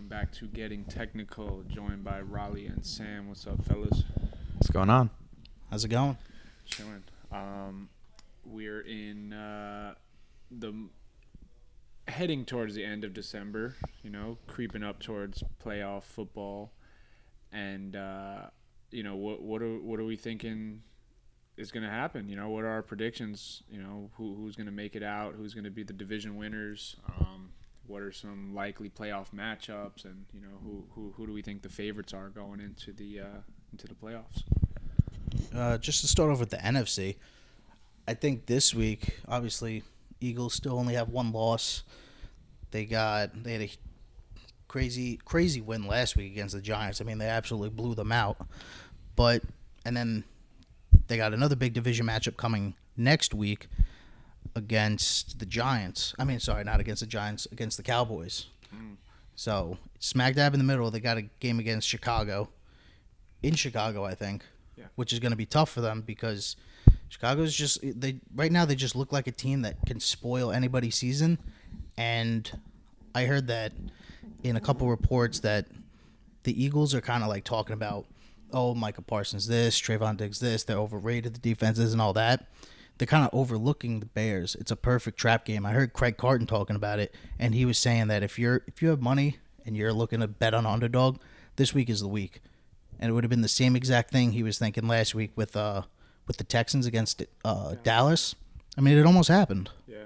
back to Getting Technical, joined by Raleigh and Sam. What's up, fellas? What's going on? How's it going? Chilling. We're in the heading towards the end of December, creeping up towards playoff football. And, what are we thinking is going to happen? What are our predictions? Who's going to make it out? Who's going to be the division winners? What are some likely playoff matchups? And, who do we think the favorites are going into the playoffs? Just to start off with the NFC, I think this week, obviously, Eagles still only have one loss. They had a crazy win last week against the Giants. I mean, they absolutely blew them out. And then they got another big division matchup coming next week against the Giants. I mean, sorry, not against the Giants, against the Cowboys. So, smack dab in the middle, they got a game against Chicago. In Chicago, I think. Yeah. Which is going to be tough for them because Chicago's right now they just look like a team that can spoil anybody's season. And I heard that in a couple reports that the Eagles are kind of like talking about, oh, Micah Parsons this, Trayvon Diggs this, they're overrated, the defenses and all that. They're kind of overlooking the Bears. It's a perfect trap game. I heard Craig Carton talking about it, and he was saying that if you have money and you're looking to bet on underdog, this week is the week. And it would have been the same exact thing he was thinking last week with the Texans against Dallas. I mean, it almost happened. Yeah,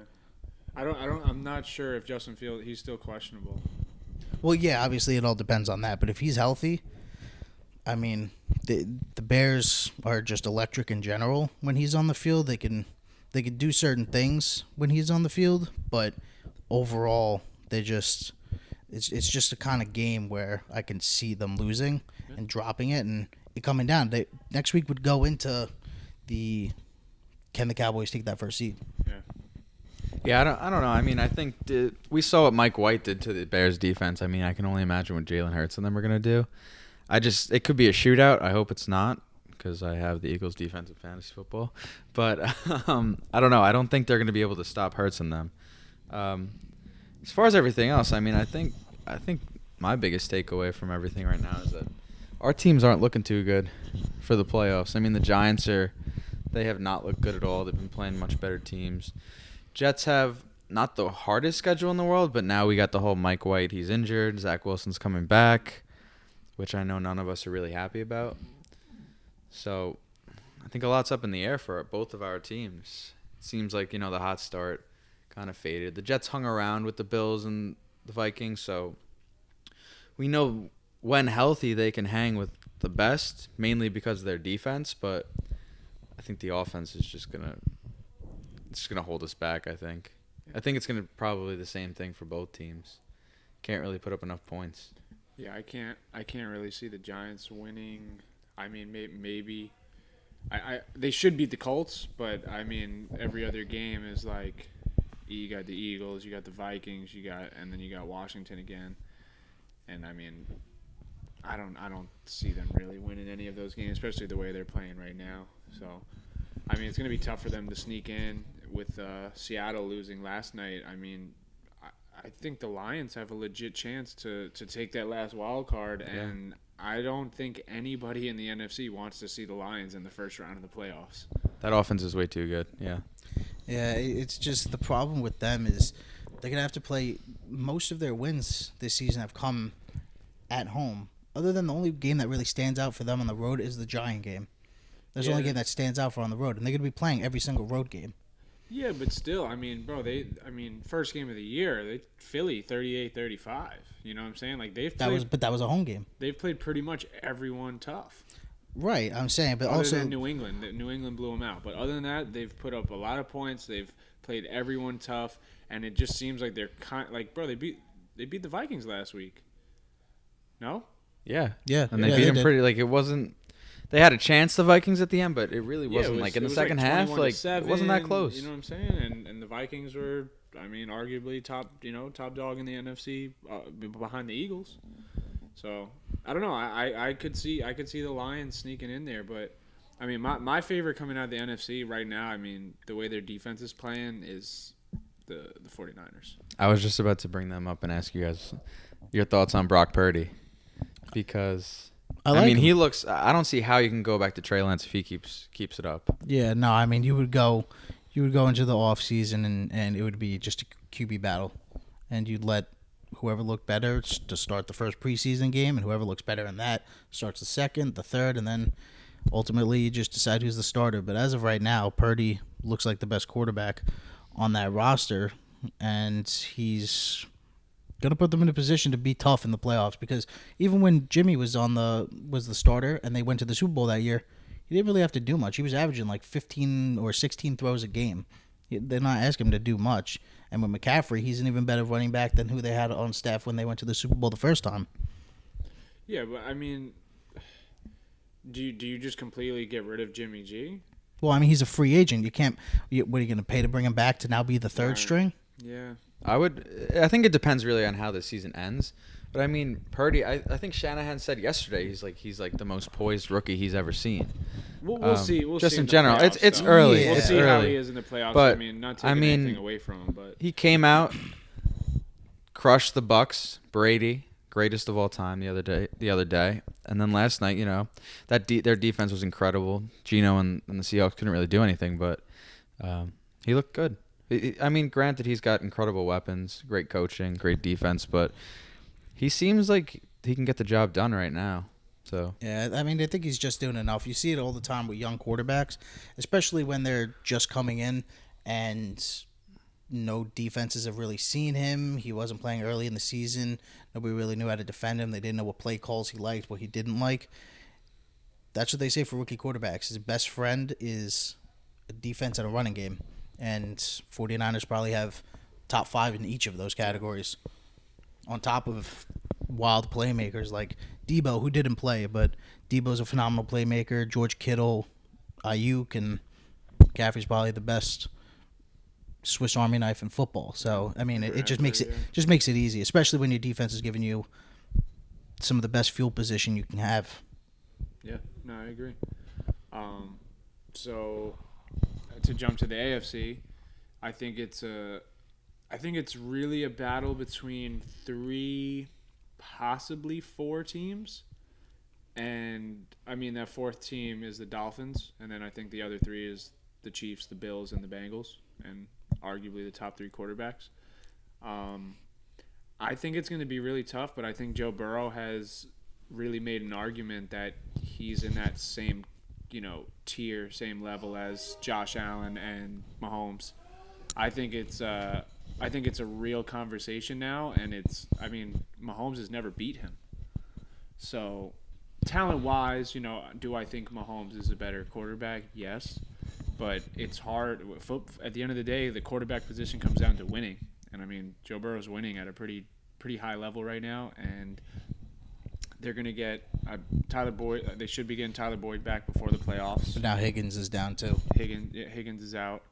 I'm not sure if Justin Fields, he's still questionable. Well, yeah, obviously it all depends on that. But if he's healthy, I mean, the Bears are just electric in general when he's on the field. They can do certain things when he's on the field, but overall, it's just a kind of game where I can see them losing and dropping it and it coming down. Next week would go into can the Cowboys take that first seed? Yeah, I don't know. I mean, I think we saw what Mike White did to the Bears defense. I mean, I can only imagine what Jalen Hurts and them are going to do. It could be a shootout. I hope it's not because I have the Eagles defense in fantasy football. But I don't know. I don't think they're going to be able to stop Hurts and them. As far as everything else, I mean, I think my biggest takeaway from everything right now is that our teams aren't looking too good for the playoffs. I mean, the Giants they have not looked good at all. They've been playing much better teams. Jets have not the hardest schedule in the world, but now we got the whole Mike White. He's injured. Zach Wilson's coming back, which I know none of us are really happy about. So I think a lot's up in the air for both of our teams. It seems like, the hot start kind of faded. The Jets hung around with the Bills and the Vikings, so we know when healthy they can hang with the best, mainly because of their defense, but I think the offense is just gonna hold us back, I think. I think it's gonna probably the same thing for both teams. Can't really put up enough points. Yeah, I can't really see the Giants winning. I mean, maybe they should beat the Colts, but I mean, every other game is like you got the Eagles, you got the Vikings, and then you got Washington again. And I mean, I don't see them really winning any of those games, especially the way they're playing right now. So, I mean, it's going to be tough for them to sneak in with Seattle losing last night. I mean, I think the Lions have a legit chance to take that last wild card, and I don't think anybody in the NFC wants to see the Lions in the first round of the playoffs. That offense is way too good, yeah. Yeah, it's just the problem with them is they're going to have to play – most of their wins this season have come at home. Other than the only game that really stands out for them on the road is the Giant game. There's the only game that stands out for on the road, and they're going to be playing every single road game. Yeah, but still, I mean, bro, first game of the year, Philly 38-35. You know what I'm saying? Like that was a home game. They've played pretty much everyone tough. Right, I'm saying, but other than New England blew them out. But other than that, they've put up a lot of points. They've played everyone tough, and it just seems like they're bro, they beat the Vikings last week. No? Yeah. Yeah. And they beat them pretty, it wasn't, they had a chance, the Vikings, at the end, but it really wasn't, in the second half, it wasn't that close. You know what I'm saying? And the Vikings were, I mean, arguably top dog in the NFC behind the Eagles. So, I don't know. I could see the Lions sneaking in there, but, I mean, my favorite coming out of the NFC right now, I mean, the way their defense is playing is the 49ers. I was just about to bring them up and ask you guys your thoughts on Brock Purdy, because I mean, him. he looks. I don't see how you can go back to Trey Lance if he keeps it up. Yeah, no, I mean you would go into the off season and it would be just a QB battle, and you'd let whoever looked better to start the first preseason game, and whoever looks better in that starts the second, the third, and then ultimately you just decide who's the starter. But as of right now, Purdy looks like the best quarterback on that roster, and he's gonna put them in a position to be tough in the playoffs, because even when Jimmy was the starter and they went to the Super Bowl that year, he didn't really have to do much. He was averaging like 15 or 16 throws a game. They're not asking him to do much. And with McCaffrey, he's an even better running back than who they had on staff when they went to the Super Bowl the first time. Yeah, but I mean, do you just completely get rid of Jimmy G? Well, I mean, he's a free agent. You can't. What are you going to pay to bring him back to now be the third string? Yeah. I think it depends really on how the season ends. But I mean, Purdy, I think Shanahan said yesterday he's like the most poised rookie he's ever seen. We'll see. We'll just see in the general. playoffs, It's though. early. We'll It's see how early. he is in the playoffs. But, I mean, not taking anything away from him, but He came out, crushed the Bucks, Brady, greatest of all time the other day, and then last night, their defense was incredible. Geno and the Seahawks couldn't really do anything, but he looked good. I mean, granted, he's got incredible weapons, great coaching, great defense, but he seems like he can get the job done right now. So Yeah, I mean, I think he's just doing enough. You see it all the time with young quarterbacks, especially when they're just coming in and no defenses have really seen him. He wasn't playing early in the season. Nobody really knew how to defend him. They didn't know what play calls he liked, what he didn't like. That's what they say for rookie quarterbacks. His best friend is a defense and a running game. And 49ers probably have top 5 in each of those categories. On top of wild playmakers like Debo, who didn't play, but Debo's a phenomenal playmaker. George Kittle, Ayuk, and McCaffrey's probably the best Swiss Army knife in football. So I mean, it just makes it easy, especially when your defense is giving you some of the best field position you can have. yeah, no, I agree. So to jump to the AFC, I think it's really a battle between 3, possibly 4 teams. And I mean, that 4th team is the Dolphins, and then I think the other 3 is the Chiefs, the Bills, and the Bengals, and arguably the top 3 quarterbacks. I think it's going to be really tough, but I think Joe Burrow has really made an argument that he's in that same, tier, same level as Josh Allen and Mahomes. I think it's a real conversation now, and Mahomes has never beat him. So, talent-wise, do I think Mahomes is a better quarterback? Yes, but it's hard. At the end of the day, the quarterback position comes down to winning, and I mean, Joe Burrow's winning at a pretty high level right now, and they're going to get Tyler Boyd. They should be getting Tyler Boyd back before the playoffs. But now Higgins is down too. Higgins is out.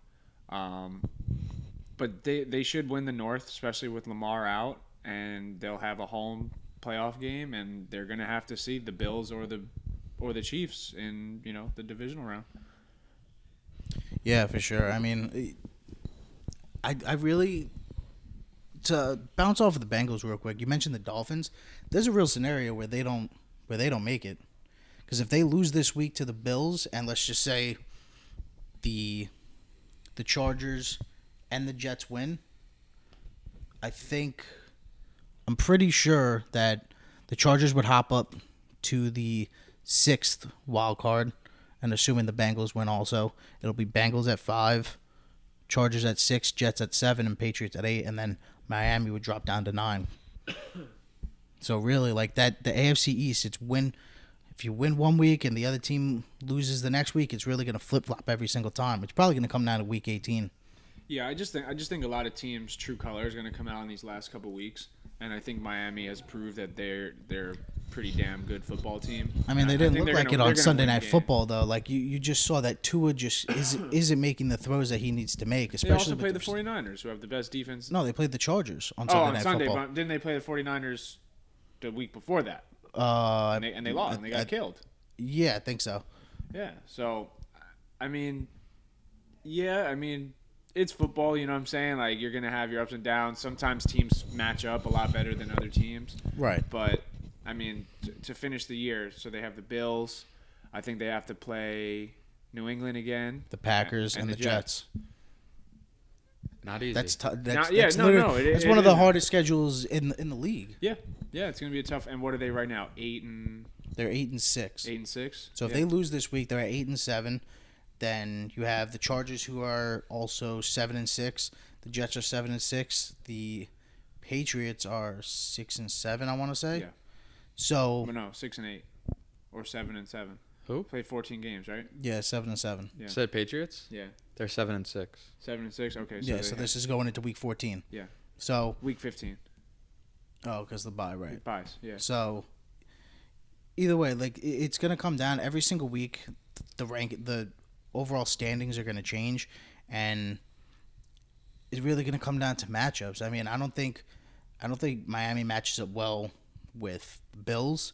But they should win the North, especially with Lamar out, and they'll have a home playoff game, and they're going to have to see the Bills or the Chiefs in the divisional round. Yeah, for sure. I mean, I really, to bounce off of the Bengals real quick. You mentioned the Dolphins. There's a real scenario where they don't make it, because if they lose this week to the Bills, and let's just say the Chargers and the Jets win, I'm pretty sure that the Chargers would hop up to the 6th wild card, and assuming the Bengals win also, it'll be Bengals at 5, Chargers at 6, Jets at 7, and Patriots at 8, and then Miami would drop down to 9. So really, like that, the AFC East, if you win one week and the other team loses the next week, it's really going to flip-flop every single time. It's probably going to come down to week 18. Yeah, I just think a lot of teams' true color is going to come out in these last couple weeks, and I think Miami has proved that they're a pretty damn good football team. I mean, they didn't look like it on Sunday Night Football though. Like you just saw that Tua just isn't making the throws that he needs to make. Especially they also played the 49ers, who have the best defense. No, they played the Chargers on Sunday Night Football. But didn't they play the 49ers the week before that? And they lost, and they got killed. Yeah, I think so. Yeah. So, it's football. You know what I'm saying? Like you're gonna have your ups and downs. Sometimes teams match up a lot better than other teams. Right. But I mean, to finish the year, so they have the Bills. I think they have to play New England again. The Packers and the Jets. Not easy. That's tough. It's one of the hardest schedules in the league. Yeah, it's gonna be a tough. And what are they right now? 8-6. They're 8-6. 8-6. So if they lose this week, they're at 8-7. Then you have the Chargers, who are also 7-6. The Jets are 7-6. The Patriots are 6-7. I want to say. Yeah. So But no, 6-8 or 7-7. Who? Played 14 games, right? yeah, 7-7. Yeah. Said Patriots? Yeah. They're 7-6. 7-6. Okay. So Yeah, so this is going into week 14. Yeah. So Week 15. because the bye, right? Buys. Yeah. So either way, like it's gonna come down every single week. The overall standings are gonna change, and it's really gonna come down to matchups. I mean, I don't think Miami matches up well with Bills.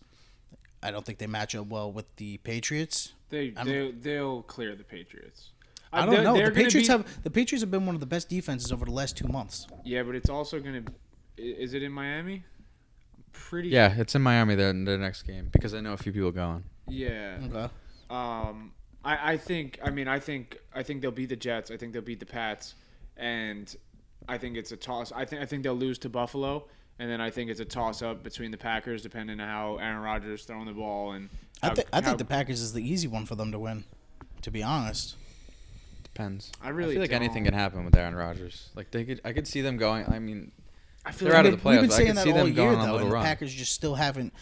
I don't think they match up well with the Patriots. They'll clear the Patriots. I don't know. They're The Patriots have been one of the best defenses over the last 2 months. Yeah, but it's also gonna. Is it in Miami? I'm pretty. Yeah, it's in Miami. Their next game because I know a few people going. Yeah. Okay. I think they'll beat the Jets. I think they'll beat the Pats, and I think it's a toss. I think they'll lose to Buffalo, and then I think it's a toss up between the Packers, depending on how Aaron Rodgers throwing the ball and. I think the Packers is the easy one for them to win. To be honest. Depends. I really feel like don't. anything can happen with Aaron Rodgers. Like I could see them going. I mean, I feel they're out of the We've playoffs. been But I saying could that see all them year, going on a though, little and the run. Packers just still haven't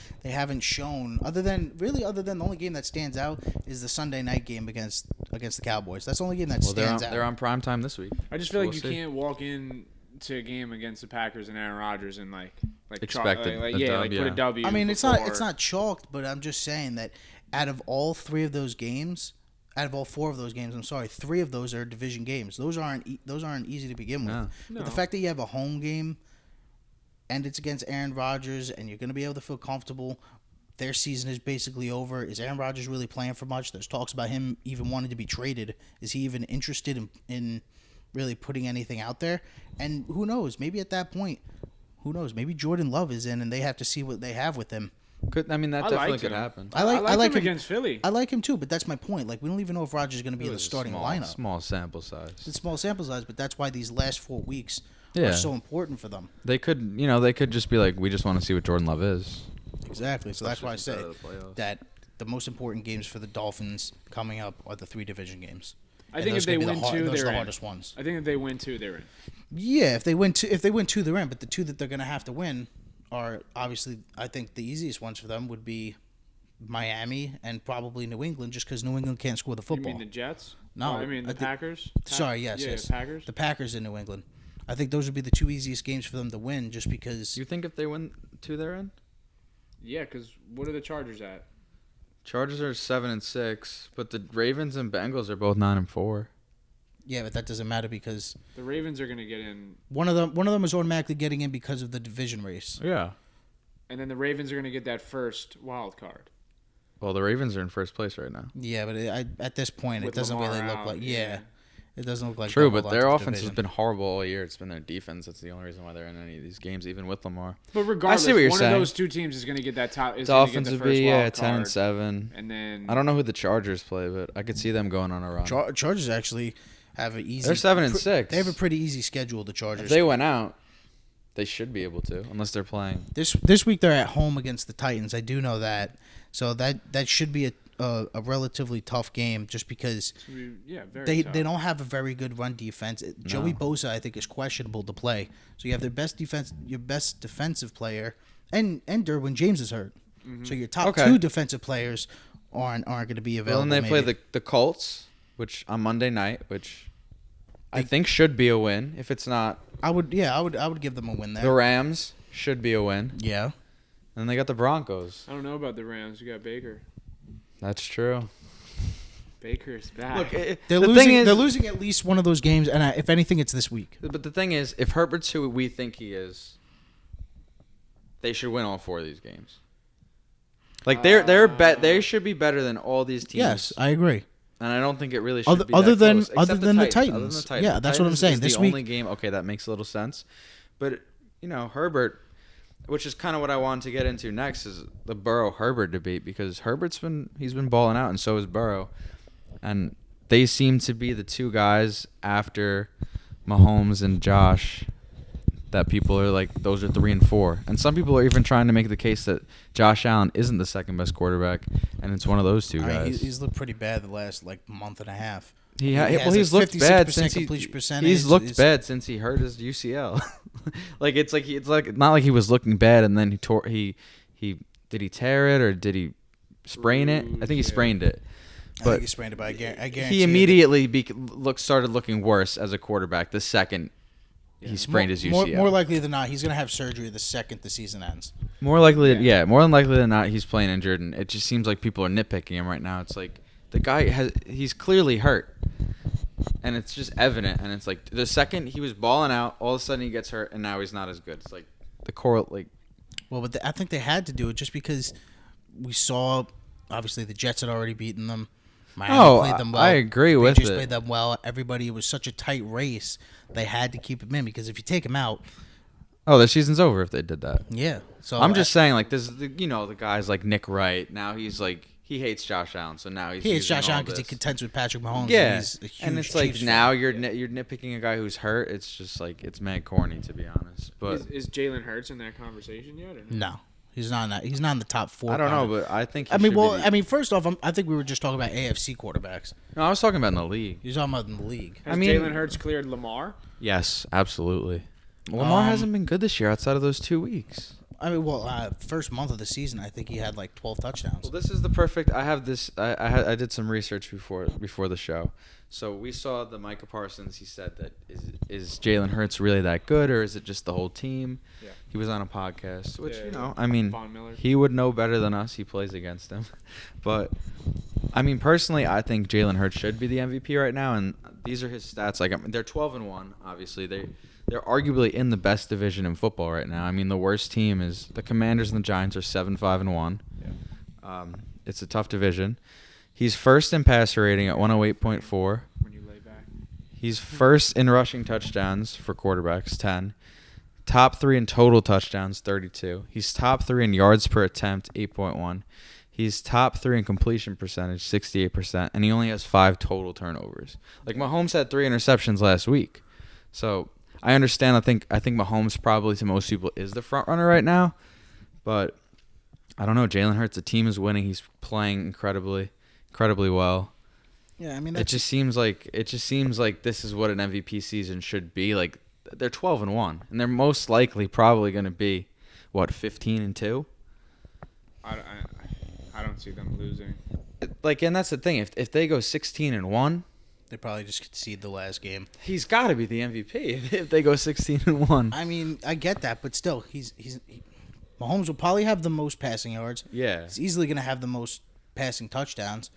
shown other than the only game that stands out is the Sunday night game against the Cowboys. That's the only game that Well, stands they're out. on prime time this week. I just feel So like you we'll see. can't walk in to a game against the Packers and Aaron Rodgers and like Expect a dub, put a yeah. W. I mean, it's before. not chalked, but I'm just saying that out of all four of those games, I'm sorry, 3 of those are division games. Those aren't easy to begin with. No. But the fact that you have a home game and it's against Aaron Rodgers and you're going to be able to feel comfortable, their season is basically over. Is Aaron Rodgers really playing for much? There's talks about him even wanting to be traded. Is he even interested in really putting anything out there? And who knows? Maybe at that point, maybe Jordan Love is in and they have to see what they have with him. That I definitely liked could him. happen. I like him him against Philly. I like him too, but that's my point. Like, we don't even know if Rodgers is going to be in the starting lineup. Small sample size. It's a small sample size, but that's why these last 4 weeks Yeah. are so important for them. They could just be like, we just want to see what Jordan Love is. Exactly. So that's why I say Especially since they're out of the playoffs. that the most important games for the Dolphins coming up are the 3 division games. I And think those if they could be win the 2, those are they're the in. hardest ones. I think if they win 2, they're in. Yeah, if they win 2, they're in. But the 2 that they're going to have to win are obviously, I think the easiest ones for them would be Miami and probably New England, just because New England can't score the You football. mean the Jets? No, I mean the I think- Packers. Sorry, yes, yeah, yes. Packers. The Packers in New England. I think those would be the 2 easiest games for them to win, just because. You think if they win 2, they're in? Yeah, because what are the Chargers at? Chargers are 7-6, but the Ravens and Bengals are both 9-4. Yeah, but that doesn't matter because The Ravens are going to get in, one of them is automatically getting in because of the division race. Yeah. and then the Ravens are going to get that first wild card. Well, the Ravens are in first place right now. Yeah, but at this point, With it doesn't Lamar really look out, like. yeah. It doesn't look like. True, they'll but hold their on to the offense has division. been horrible all year. It's been their defense. That's the only reason why they're in any of these games, even with Lamar. But regardless, I see what you're one saying. of those 2 teams is going to get that top. Is gonna Dolphins get the would first be wild 10-7. and then I don't know who the Chargers play, but I could see them going on a run. Chargers actually have an easy. They're 7-6. They have a pretty easy schedule. The Chargers. If they went out, they should be able to, unless they're playing. This week they're at home against the Titans. I do know that, so that should be a relatively tough game, just because yeah, very they tough. don't have a very good run defense. Joey Bosa, I think, is questionable to play. So you have their best your best defensive player, and Derwin James is hurt. So your top 2 defensive players aren't going to be available. Well, and they play maybe. the Colts, which on Monday night, which I think should be a win. If it's not, I would give them a win the there. Rams should be a win. Yeah. And they got the Broncos. I don't know about the Rams. You got Baker. That's true. Baker's back. Look, They're the losing. thing is, They're losing at least one of those games, and if anything, it's this week. but the thing is, if Herbert's who we think he is, they should win all 4 of these games. Like they should be better than all these teams. Yes, I agree. And I don't think it really should be Other that than close, except other than the Other than Titans. the Titans. Yeah, that's what I'm Titans saying. is This the week, only game. Okay, that makes a little sense. But Herbert, which is kind of what I wanted to get into next, is the Burrow Herbert debate, because he's been balling out, and so is Burrow, and they seem to be the two guys after Mahomes and Josh that people are like, those are 3 and 4. And some people are even trying to make the case that Josh Allen isn't the second best quarterback, and it's one of those two guys. he's looked pretty bad the last month and a half. He's looked bad since completion percentage. he's looked bad since he hurt his UCL. it's like not like he was looking bad and then he did he tear it or did he sprain it? I think he sprained it. I But think he sprained it, but I guarantee he immediately started looking worse as a quarterback the second he sprained his UCL. More likely than not, he's going to have surgery the second the season ends. More than likely than not, he's playing injured, and it just seems like people are nitpicking him right now. It's like the guy he's clearly hurt, and it's just evident. And it's like the second he was balling out, all of a sudden he gets hurt, and now he's not as good. It's like the core, like. Well, but I think they had to do it just because we saw, obviously, the Jets had already beaten them. Miami played them well. I agree with Patriots it. played them well. Everybody, it was such a tight race. They had to keep him in because if you take him out, Oh, the season's over if they did that. yeah. So I'm just saying, like, this is the guys like Nick Wright. Now he's like, he hates Josh Allen, so now he's he hates using Josh all Allen because he this. contends with Patrick Mahomes. Yeah, and, he's a huge and it's like Chiefs now fan. you're nitpicking a guy who's hurt. It's just like it's mad corny, to be honest. But Is Jalen Hurts in that conversation yet? Or no? No, he's not. He's not in the top 4. I don't know, but I think. First off, I think we were just talking about AFC quarterbacks. No, I was talking about in the league. You're talking about in the league. Has mean- Jalen Hurts cleared Lamar? Yes, absolutely. Lamar hasn't been good this year outside of those 2 weeks. First month of the season, I think he had like 12 touchdowns. Well, this is the perfect. I have this. I did some research before the show. So we saw the Micah Parsons. He said that is Jalen Hurts really that good, or is it just the whole team? Yeah. He was on a podcast, which Yeah, I mean, Von Miller. he would know better than us. He plays against him, but I mean, personally, I think Jalen Hurts should be the MVP right now, and these are his stats. Like, they're 12-1. Obviously, they're arguably in the best division in football right now. I mean, the worst team is the Commanders and the Giants are 7-5-1. Yeah. It's a tough division. He's first in passer rating at 108.4. When you lay back. He's first in rushing touchdowns for quarterbacks, 10. Top 3 in total touchdowns, 32. He's top 3 in yards per attempt, 8.1. He's top 3 in completion percentage, 68%, and he only has 5 total turnovers. Like, Mahomes had 3 interceptions last week. So I understand. I think Mahomes probably to most people is the front runner right now, but I don't know. Jalen Hurts, the team is winning. He's playing incredibly well. Yeah, I mean, It just seems like this is what an MVP season should be. Like, they're 12-1, and they're most likely probably going to be 15-2. I don't see them losing. Like, and that's the thing. If they go 16-1. they probably just concede the last game. He's got to be the MVP if they go 16-1. I mean, I get that, but still, Mahomes will probably have the most passing yards. Yeah. He's easily going to have the most passing touchdowns.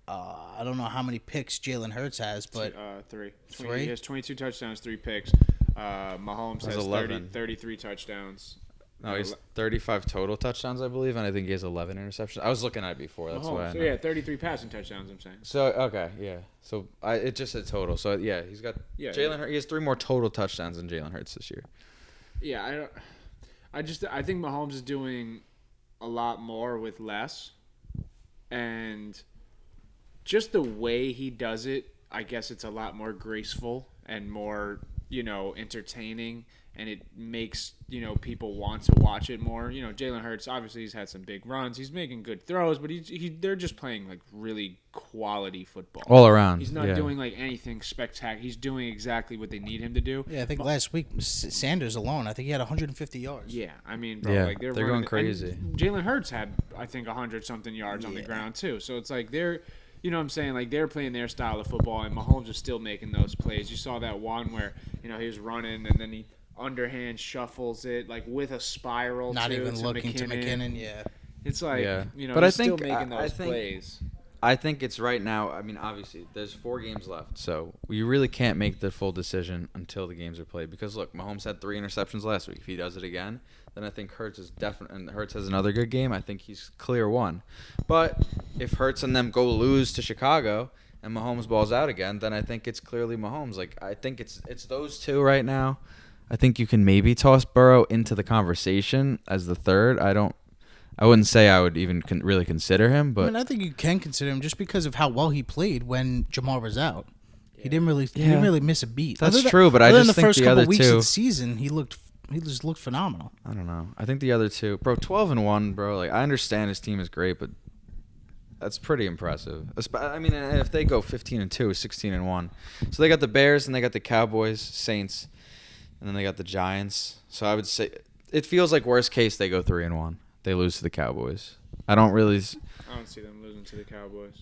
I don't know how many picks Jalen Hurts has, but 3. 3? He has 22 touchdowns, 3 picks. Mahomes has 11. 33 touchdowns. No, he's 35 total touchdowns, I believe, and I think he has 11 interceptions. I was looking at it before. That's why I Mahomes, so know. yeah, 33 passing touchdowns, I'm saying. So, okay, yeah. So, it just said total. So, yeah, he's got Jalen Hurts. He has 3 more total touchdowns than Jalen Hurts this year. Yeah, I think Mahomes is doing a lot more with less. And just the way he does it, I guess it's a lot more graceful and more, entertaining, and it makes, people want to watch it more. Jalen Hurts, obviously he's had some big runs. He's making good throws, but they're just playing like really quality football. All around. He's not doing like anything spectacular. He's doing exactly what they need him to do. yeah, I think last week Sanders alone, I think he had 150 yards. Yeah, I mean, bro, Yeah, like they're going running, crazy. and Jalen Hurts had, I think, 100-something yards on the ground too. So it's like they're, what I'm saying, like they're playing their style of football, and Mahomes is still making those plays. You saw that one where he was running and then he underhand shuffles it like with a spiral. Not to even looking McKinnon. to McKinnon. Yeah. It's like Yeah. but But I he's still think- making I those think- plays. I think it's right now. I mean, obviously, there's 4 games left, so we really can't make the full decision until the games are played. Because look, Mahomes had 3 interceptions last week. If he does it again, then I think Hurts is definitely. And Hurts has another good game. I think he's clear one. But if Hurts and them go lose to Chicago and Mahomes balls out again, then I think it's clearly Mahomes. Like I think it's those 2 right now. I think you can maybe toss Burrow into the conversation as the third. I wouldn't say I would even really consider him, but I think you can consider him just because of how well he played when Jamar was out. He didn't really miss a beat. That's true, but I other just than the think first the couple other weeks of 2. the season, he just looked phenomenal. I don't know. I think the other 2, bro, 12-1, bro. Like I understand his team is great, but that's pretty impressive. I mean, if they go 15-2, 16-1, so they got the Bears and they got the Cowboys, Saints, and then they got the Giants. So I would say it feels like worst case they go 3-1. They lose to the Cowboys. I don't see them losing to the Cowboys.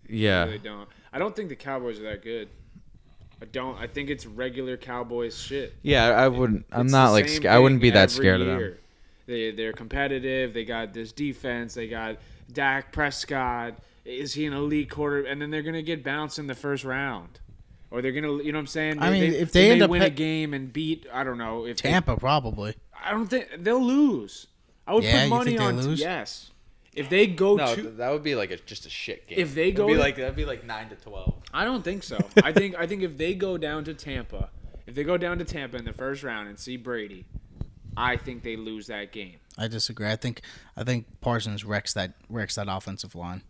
Yeah. I really don't. I don't think the Cowboys are that good. I think it's regular Cowboys shit. Yeah, I wouldn't. I'm It's not the like. same I wouldn't thing be that every scared of year. them. They're competitive. They got this defense. They got Dak Prescott. Is he an elite quarter? And then they're gonna get bounced in the first round, or they're gonna. You know what I'm saying? If they end may up win a game and beat, I don't know if Tampa, probably. I don't think they'll lose. I would Yeah, put you money think they on lose? yes. If they go No, to, that would be like just a shit game. If they go that'd be like 9-12. I don't think so. I think if they go down to Tampa, in the first round and see Brady, I think they lose that game. I disagree. I think Parsons wrecks that offensive line.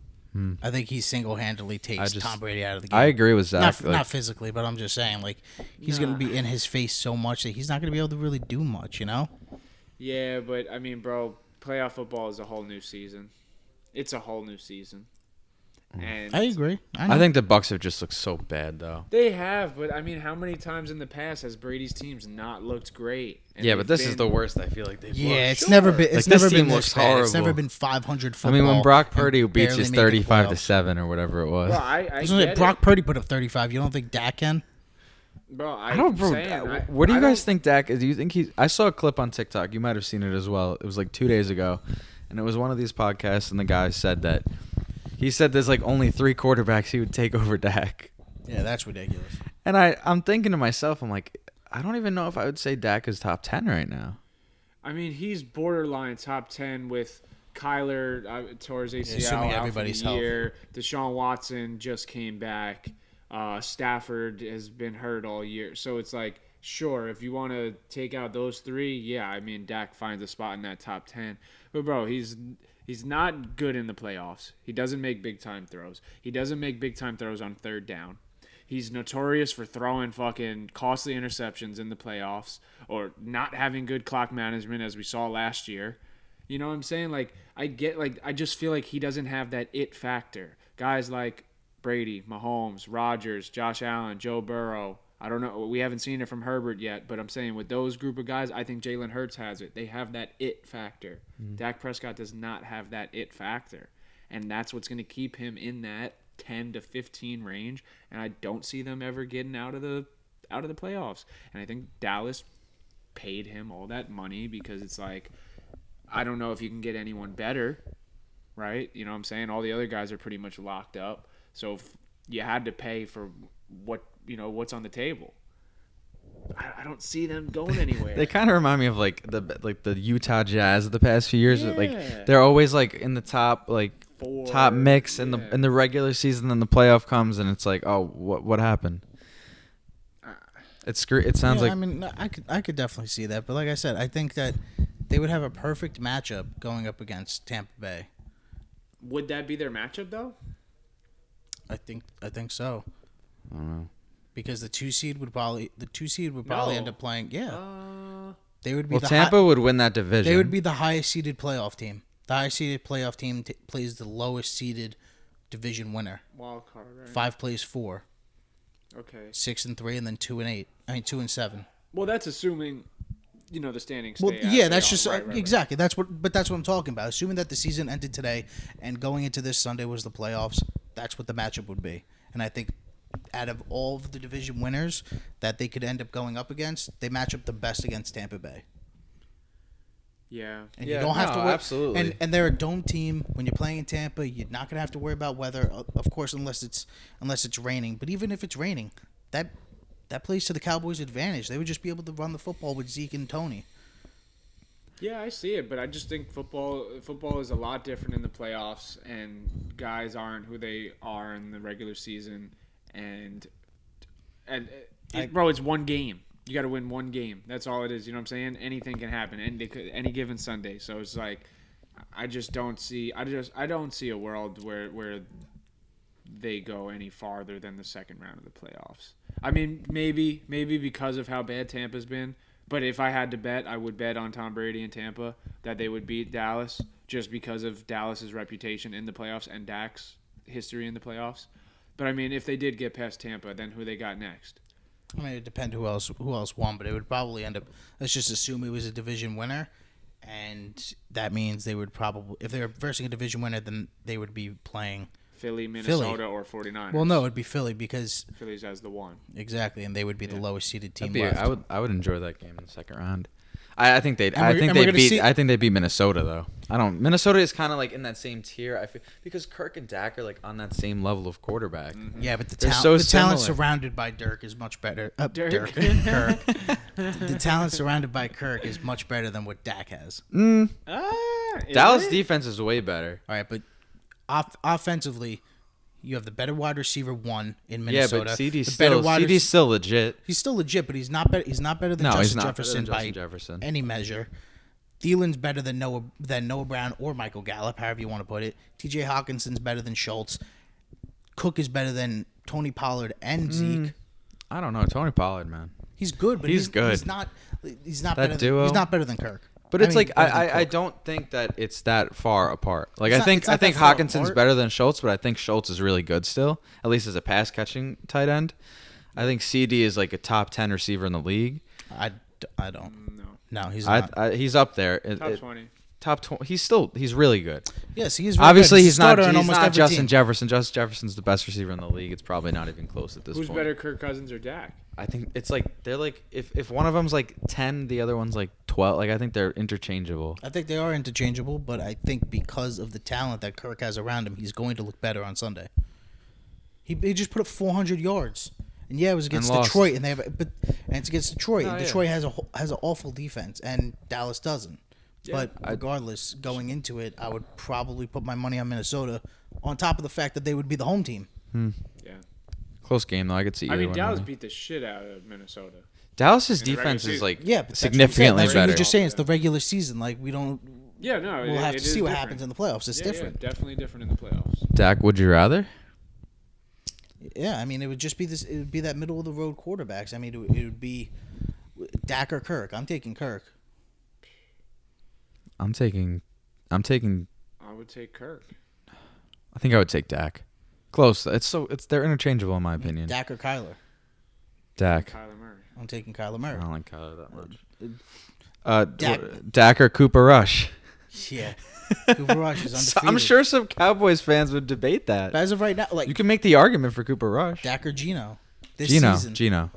I think he single-handedly takes Tom Brady out of the game. I agree with Zach. Not physically, but I'm just saying, like, he's going to be in his face so much that he's not going to be able to really do much, you know? Yeah, but I mean, bro, playoff football is a whole new season. It's a whole new season. And I agree. I think the Bucs have just looked so bad, though. they have, but I mean, how many times in the past has Brady's teams not looked great? And Yeah, but they've this is been- the worst. I feel like they've Yeah, looked. it's never been. It's Like, this never been team this looks bad. It's never horrible. been 500 I football. mean, when Brock and Purdy beats barely you making 35 to playoffs. 7 or whatever it was. Bro, I Isn't it get Brock it. Purdy put up 35. You don't think Dak can? Bro, I don't. Bro, saying, what do you I guys don't- think Dak is? Do you think he's? I saw a clip on TikTok. You might have seen it as well. It was like 2 days ago, and it was one of these podcasts, and the guy said that he said there's like only 3 quarterbacks he would take over Dak. Yeah, that's ridiculous. And I'm thinking to myself, I'm like, I don't even know if I would say Dak is top 10 right now. I mean, he's borderline top 10 with Kyler tore his ACL assuming out everybody's for the year. Deshaun Watson just came back. Stafford has been hurt all year. So it's like, sure, if you want to take out those 3, yeah, I mean, Dak finds a spot in that top 10. But, bro, he's not good in the playoffs. He doesn't make big-time throws. He doesn't make big-time throws on third down. He's notorious for throwing fucking costly interceptions in the playoffs or not having good clock management, as we saw last year. You know what I'm saying? Like, I just feel like he doesn't have that it factor. Guys like Brady, Mahomes, Rodgers, Josh Allen, Joe Burrow. I don't know. We haven't seen it from Herbert yet, but I'm saying with those group of guys, I think Jalen Hurts has it. They have that it factor. Dak Prescott does not have that it factor. And that's what's going to keep him in that 10 to 15 range, and I don't see them ever getting out of the playoffs. And I think Dallas paid him all that money because it's like, I don't know if you can get anyone better, right? You know what I'm saying? All the other guys are pretty much locked up. So if you had to pay for what's on the table. I don't see them going anywhere. They kind of remind me of like the Utah Jazz of the past few years. Yeah. Like they're always like in the top top mix in the regular season, then the playoff comes and it's like, oh, what happened? It sounds like I mean, I could definitely see that, but like I said, I think that they would have a perfect matchup going up against Tampa Bay. Would that be their matchup though? I think so. I don't know. Because the 2 seed would probably end up playing. Yeah, they would be. Well, Tampa would win that division. They would be the highest seeded playoff team. The highest seeded playoff team plays the lowest seeded division winner. Wild card, right? 5 plays 4. Okay. 6 and 3, and then 2 and 8. I mean 2 and 7. Well, that's assuming, the standings. Well, stay as yeah, they that's are. just Right. exactly. That's what I'm talking about. Assuming that the season ended today, and going into this Sunday was the playoffs, that's what the matchup would be. And I think, out of all of the division winners that they could end up going up against, they match up the best against Tampa Bay. Yeah. And Yeah, you don't have to no, worry. absolutely. And they're a dome team. When you're playing in Tampa, you're not gonna have to worry about weather, of course, unless it's raining. But even if it's raining, that plays to the Cowboys' advantage. They would just be able to run the football with Zeke and Tony. Yeah, I see it, but I just think football is a lot different in the playoffs, and guys aren't who they are in the regular season, and bro, it's one game. You got to win one game. That's all it is. You know what I'm saying? Anything can happen any given Sunday. So it's like I just don't see I don't see a world where they go any farther than the second round of the playoffs. I mean, maybe because of how bad Tampa's been. But if I had to bet, I would bet on Tom Brady and Tampa that they would beat Dallas just because of Dallas's reputation in the playoffs and Dak's history in the playoffs. But I mean, if they did get past Tampa, then who they got next? I mean, it depends who else won, but it would probably end up. Let's just assume it was a division winner, and that means they would probably, if they were versing a division winner, then they would be playing Philly, Minnesota, or 49ers. Well, no, it'd be Philly because Philly's as the one. exactly, and they would be the lowest seeded team That'd be- left. I would enjoy that game in the second round. I think they'd. And I we're- think and we're they gonna beat. see- I think they beat Minnesota though. I don't. Minnesota is kind of like in that same tier. I feel because Kirk and Dak are like on that same level of quarterback. Yeah, but They're so the talent similar. surrounded by Dirk is much better. Dirk. Kirk. The talent surrounded by Kirk is much better than what Dak has. Dallas defense is way better. All right, but offensively, you have the better wide receiver one in Yeah, Minnesota. but CD's the better still wide CD's still legit. He's still legit, but he's not better. He's not better than No, Justin he's not better Jefferson than by Justin Jefferson. any measure. Thielen's better than Noah Brown or Michael Gallup, however you want to put it. T.J. Hawkinson's better than Schultz. Cook is better than Tony Pollard and Zeke. I don't know. Tony Pollard, man. He's good, but He's good. He's not. He's not That better. duo? He's not better than Kirk. But it's like better than I Cook. don't think that it's that far apart. Like It's I not- think it's not I think that far Hawkinson's apart. better than Schultz, but I think Schultz is really good still, at least as a pass catching tight end. I think CD is like a top 10 receiver in the league. I don't. No. No, he's not. He's up there. Top 20. Top 20. He's really good. Yes, he is. Very Obviously, good. he's not. a starter in He's almost not every Justin team. Jefferson. Justin Jefferson's the best receiver in the league. It's probably not even close at this Who's point. better, Kirk Cousins or Dak? I think it's like they're like if one of them's like 10, the other one's like 12. Like I think they're interchangeable. I think they are interchangeable, but I think because of the talent that Kirk has around him, he's going to look better on Sunday. He just put up 400 yards, and yeah, it was against And lost. Detroit, and it's against Detroit. Oh, and yeah. Detroit has an awful defense, and Dallas doesn't. Yeah, But regardless, going into it, I would probably put my money on Minnesota, on top of the fact that they would be the home team. Yeah. Close game though. I could see. I either mean, one Dallas winning. beat the shit out of Minnesota. Dallas's in the regular defense is season. like Yeah, but significantly that's what better. we're just saying. It's the regular season. Like we don't. Yeah, no. We'll have it to is see what different. happens in the playoffs. It's Yeah, different. Yeah, definitely different in the playoffs. Dak, would you rather? Yeah, I mean, it would just be this. It would be that middle of the road quarterbacks. I mean, it would be Dak or Kirk. I'm taking Kirk. I'm taking. I would take Kirk. I think I would take Dak. Close. They're interchangeable in my opinion. Dak or Kyler. Dak. Kyler Murray. I'm taking Kyler I Murray. don't like Kyler that much. Dak. Dak or Cooper Rush. Yeah, Cooper Rush is undefeated. I'm sure some Cowboys fans would debate that. But as of right now, like You can make the argument for Cooper Rush. Dak or Geno this Gino. season, Gino.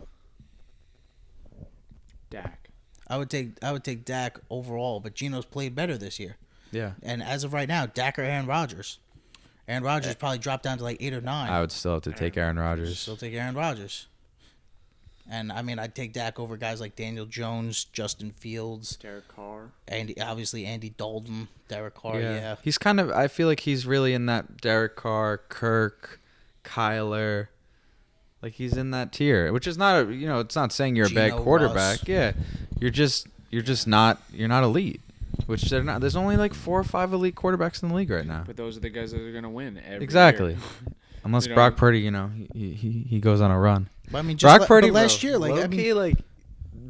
Dak. I would take Dak overall, but Geno's played better this year. Yeah. And as of right now, Dak or Aaron Rodgers. Aaron Rodgers probably dropped down to like 8 or 9. I would still have to take Aaron Rodgers. Still take Aaron Rodgers. And I mean, I'd take Dak over guys like Daniel Jones, Justin Fields, Derek Carr. obviously Andy Dalton, Derek Carr. Yeah. He's kind of. I feel like he's really in that Derek Carr, Kirk, Kyler. Like he's in that tier, which is not a. It's not saying you're a bad Geno, quarterback. Russ. Yeah, you're just not. You're not elite. Which they're not. There's only like 4 or 5 elite quarterbacks in the league right now. But those are the guys that are going to win every Exactly. year. Unless You know- Brock Purdy, he goes on a run. But I mean, Brock Purdy but last bro, year, like I low-key, mean, like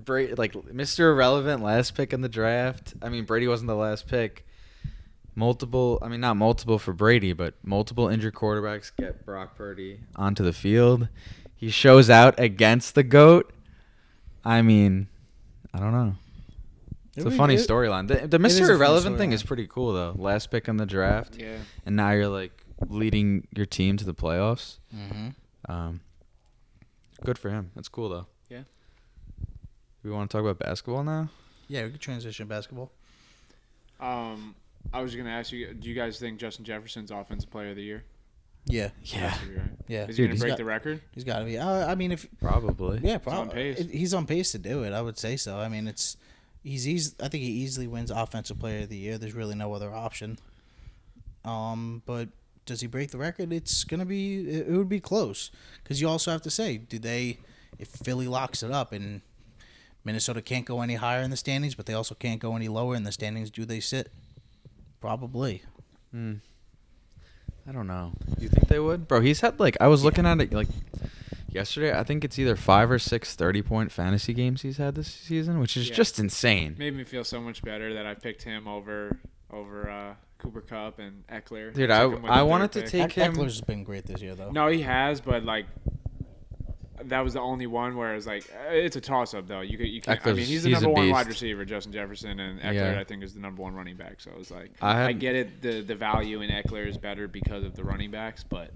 Mr. Irrelevant, last pick in the draft. I mean, Brady wasn't the last pick. Not multiple for Brady, but multiple injured quarterbacks get Brock Purdy onto the field. He shows out against the GOAT. I mean, I don't know. It's a funny storyline. The is a Mr. funny Irrelevant thing storyline. is pretty cool, though. Last pick in the draft, Yeah. and now you're like leading your team to the playoffs. Mm-hmm. Good for him. That's cool, though. Yeah. We want to talk about basketball now? Yeah, we could transition to basketball. I was gonna ask you, do you guys think Justin Jefferson's Offensive Player of the Year? Yeah. Yeah, Has to be, right? Yeah. Is he gonna He's break got- the record? He's got to be. I mean, if probably. yeah, on probably pace. he's on pace to do it. I would say so. I mean, I think he easily wins Offensive Player of the Year. There's really no other option. But does he break the record? It's gonna be. It would be close because you also have to say, if Philly locks it up and Minnesota can't go any higher in the standings, but they also can't go any lower in the standings, do they sit? Probably. I don't know. You think they would? Bro, he's had I was looking at it yesterday. I think it's either 5 or 6 30-point fantasy games he's had this season, which is Yeah. just insane. Made me feel so much better that I picked him over Cooper Kupp and Eckler. Dude, took him with I the wanted third to pick. take him. Eckler's been great this year, though. No, he has, but that was the only one where it's it's a toss up though. You can't. I mean, he's the He's a number one wide beast. receiver, Justin Jefferson, and Eckler Yeah. I think is the number one running back. So it's I I get it. The value in Eckler is better because of the running backs, but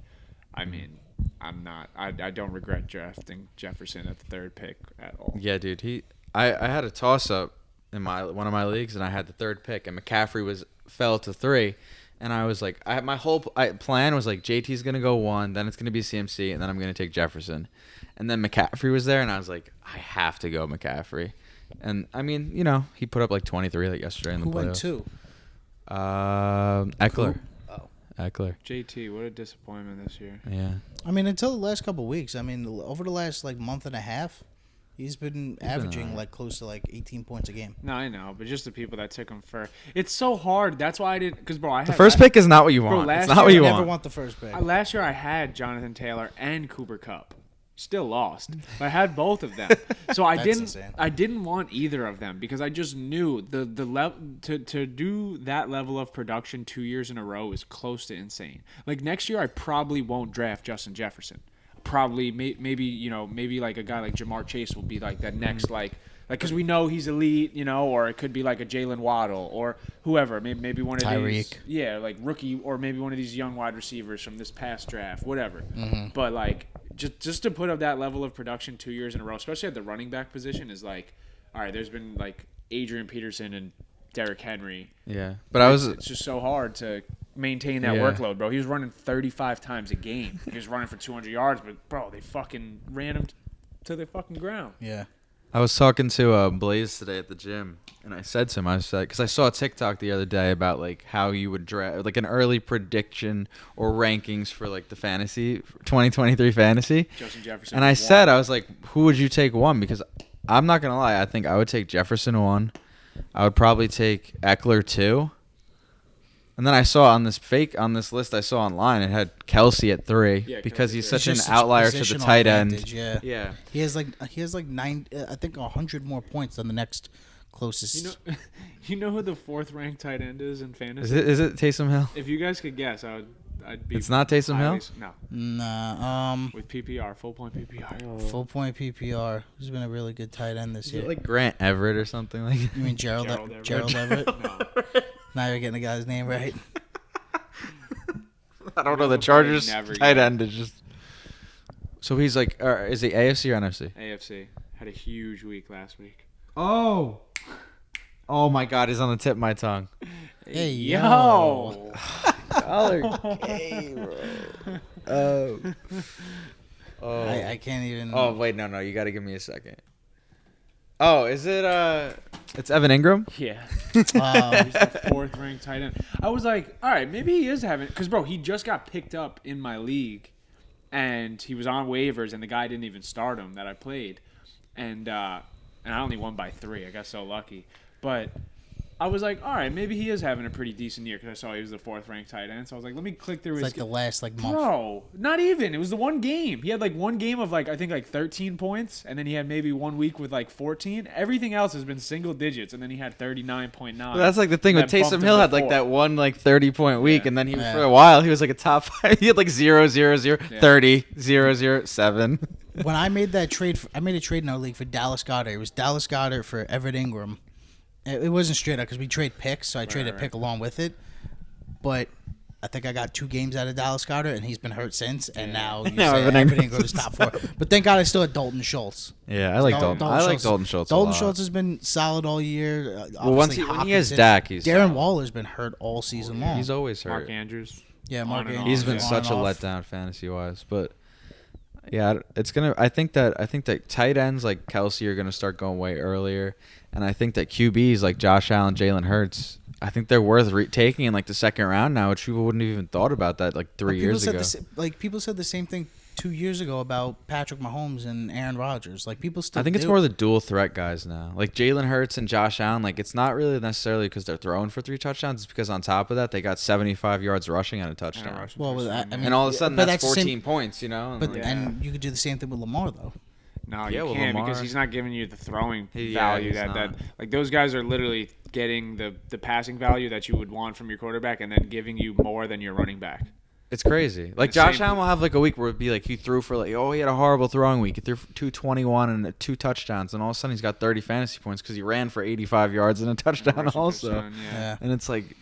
I mean, I'm not. I don't regret drafting Jefferson at the third pick at all. Yeah, dude. I had a toss up in one of my leagues, and I had the third pick, and McCaffrey fell to 3, and I was like, my whole plan was JT's gonna go 1, then it's gonna be CMC, and then I'm gonna take Jefferson, and then McCaffrey was there, and I was like, I have to go McCaffrey, and I mean, he put up 23 yesterday in the Who went playoffs. 2? Eckler. Oh. Eckler. JT, what a disappointment this year. Yeah. I mean, until the last couple of weeks. I mean, over the last month and a half, he's been averaging alright. close to 18 points a game. No, I know, but just the people that took him first. It's so hard. That's why I didn't. Because bro, I had The first pick is not what you Bro, want. last It's not what year you I Never want. want the first pick. Last year I had Jonathan Taylor and Cooper Kupp. Still lost. But I had both of them. So I That's didn't insane. I didn't want either of them because I just knew the level to do that level of production 2 years in a row is close to insane. Next year I probably won't draft Justin Jefferson. Probably maybe a guy like Jamar Chase will be that next because we know he's elite, or it could be a Jalen Waddle or whoever, maybe one of these, Tyreek. rookie, or maybe one of these young wide receivers from this past draft, whatever. Mm-hmm. But just to put up that level of production 2 years in a row, especially at the running back position, is all right. There's been Adrian Peterson and Derrick Henry. Yeah. But It's just so hard to maintain that Yeah. workload, bro. He was running 35 times a game. He was running for 200 yards, but bro, they fucking ran him to the fucking ground. Yeah. I was talking to Blaze today at the gym, and I said to him, because I saw a TikTok the other day about how you would draft, an early prediction or rankings for the fantasy 2023 fantasy. Justin Jefferson. And I was said, one. I was like, who would you take 1? Because I'm not gonna lie, I think I would take Jefferson 1. I would probably take Eckler 2. And then I saw on this list I saw online, it had Kelsey at 3 Yeah, because Kelsey he's too. such an It's just outlier to the positional tight end. advantage, Yeah. Yeah. He has 100 more points than the next closest. You know who the 4th ranked tight end is in fantasy? Is it Taysom Hill? If you guys could guess, I'd be. It's not Taysom Hill? No, Nah. with PPR, full point PPR. Full point PPR. Who's been a really good tight end this Is year? it Grant Everett or something like that? You mean Gerald Everett? No. Now you're getting the guy's name right. I don't know. Never The Chargers never tight get- end is just. So he's is he AFC or NFC? AFC had a huge week last week. Oh. Oh my God, he's on the tip of my tongue. Hey, yo. Oh. Oh. I can't even. Oh wait, no, you got to give me a second. Oh, is it It's Evan Ingram. Yeah. Wow. He's the 4th ranked tight end. I was like, all right, maybe he is having, because bro, he just got picked up in my league, and he was on waivers, and the guy didn't even start him that I played, and I only won by 3. I got so lucky, but I was like, all right, maybe he is having a pretty decent year because I saw he was the 4th ranked tight end. So I was like, let me click through It's his. the last month. Bro, not even. It was the one game. He had one game of I think 13 points, and then he had maybe 1 week with 14. Everything else has been single digits, and then he had 39.9. Well, that's the thing with That bumped Taysom him Hill to had 4. that one 30-point week, Yeah. and then he Yeah. for a while he was a top 5. He had 0, 0, 0, 30, 0, 0, 7. When I made that trade, I made a trade in our league for Dallas Goedert. It was Dallas Goedert for Everett Ingram. It wasn't straight up because we trade picks, so I traded a right. pick along with it. But I think I got 2 games out of Dallas Goedert, and he's been hurt since. And now you Now say Evan everything Engram goes top 4. But thank God I still had Dalton Schultz. Yeah, I like Dalton. I like Dalton Schultz. Dalton a lot. Schultz has been solid all year. Well, when he has Dak, he's Darren solid. Waller's been hurt all season long. He's always hurt. Mark Andrews. Yeah, Mark on and Andrews. off. He's been Yeah. such a On and off. letdown fantasy wise, but yeah, it's gonna. I think that tight ends like Kelsey are gonna start going way earlier, and I think that QBs like Josh Allen, Jalen Hurts, I think they're worth taking in like the second round now, which people wouldn't have even thought about that like 3 years ago. People said the same thing 2 years ago about Patrick Mahomes and Aaron Rodgers. Like people still. I think it's do. more the dual threat guys now. Like Jalen Hurts and Josh Allen, like it's not really necessarily because they're throwing for 3 touchdowns. It's because on top of that, they got 75 yards rushing and a touchdown. rushing Well, with touchdown, that, I yeah. mean, And all of a sudden, but that's the 14 same- points, you know? But Yeah. and you could do the same thing with Lamar though. No, Yeah, you with can't Lamar. because he's not giving you the throwing Yeah, value he's that not. like those guys are literally getting the passing value that you would want from your quarterback and then giving you more than your running back. It's crazy. Like The Josh same- Allen will have like a week where it'd be like he threw for like he had a horrible throwing week. He threw for 221 and 2 touchdowns, and all of a sudden he's got 30 fantasy points because he ran for 85 yards and a touchdown Rushing also. touchdown, Yeah. And it's like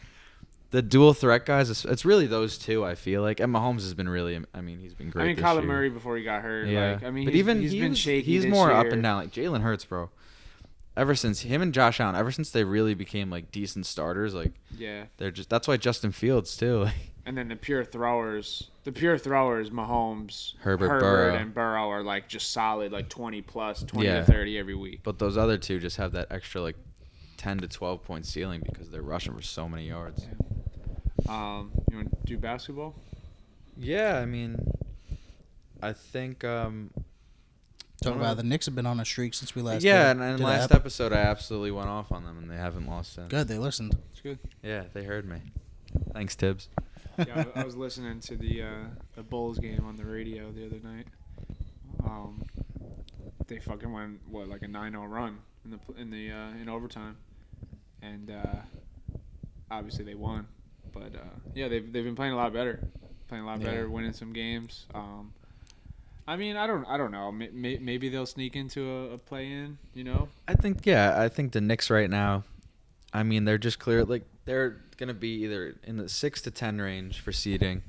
the dual threat guys. It's really those two. I feel like, and Mahomes has been really. I mean, he's been great. I mean, this Kyler year. Murray before he got hurt. Yeah. Like, I mean, but he's, even he's been shaky. He's this more up year. and down. Like Jalen Hurts, bro. Ever since him and Josh Allen, ever since they really became like decent starters, like Yeah. they're just. That's why Justin Fields too. And then the pure throwers, Mahomes, Herbert, Burrow. and Burrow are like just solid, like 20 plus, 20 Yeah. to 30 every week. But those other two just have that extra like 10 to 12 point ceiling because they're rushing for so many yards. You want to do basketball? Yeah, I mean, I think. Talking One about of- the Knicks have been on a streak since we last. Yeah, did- and did last that. episode I absolutely went off on them, and they haven't lost since. Good, they listened. It's good. Yeah, they heard me. Thanks, Tibbs. Yeah, I was listening to the Bulls game on the radio the other night. They fucking went like a 9-0 run in overtime, and obviously they won. But yeah, they've been playing a lot better, Yeah. winning some games. I mean, I don't know. Maybe they'll sneak into a play-in. You know. I think the Knicks right now, I mean, they're just clear. Like they're gonna be either in the 6 to 10 range for seeding,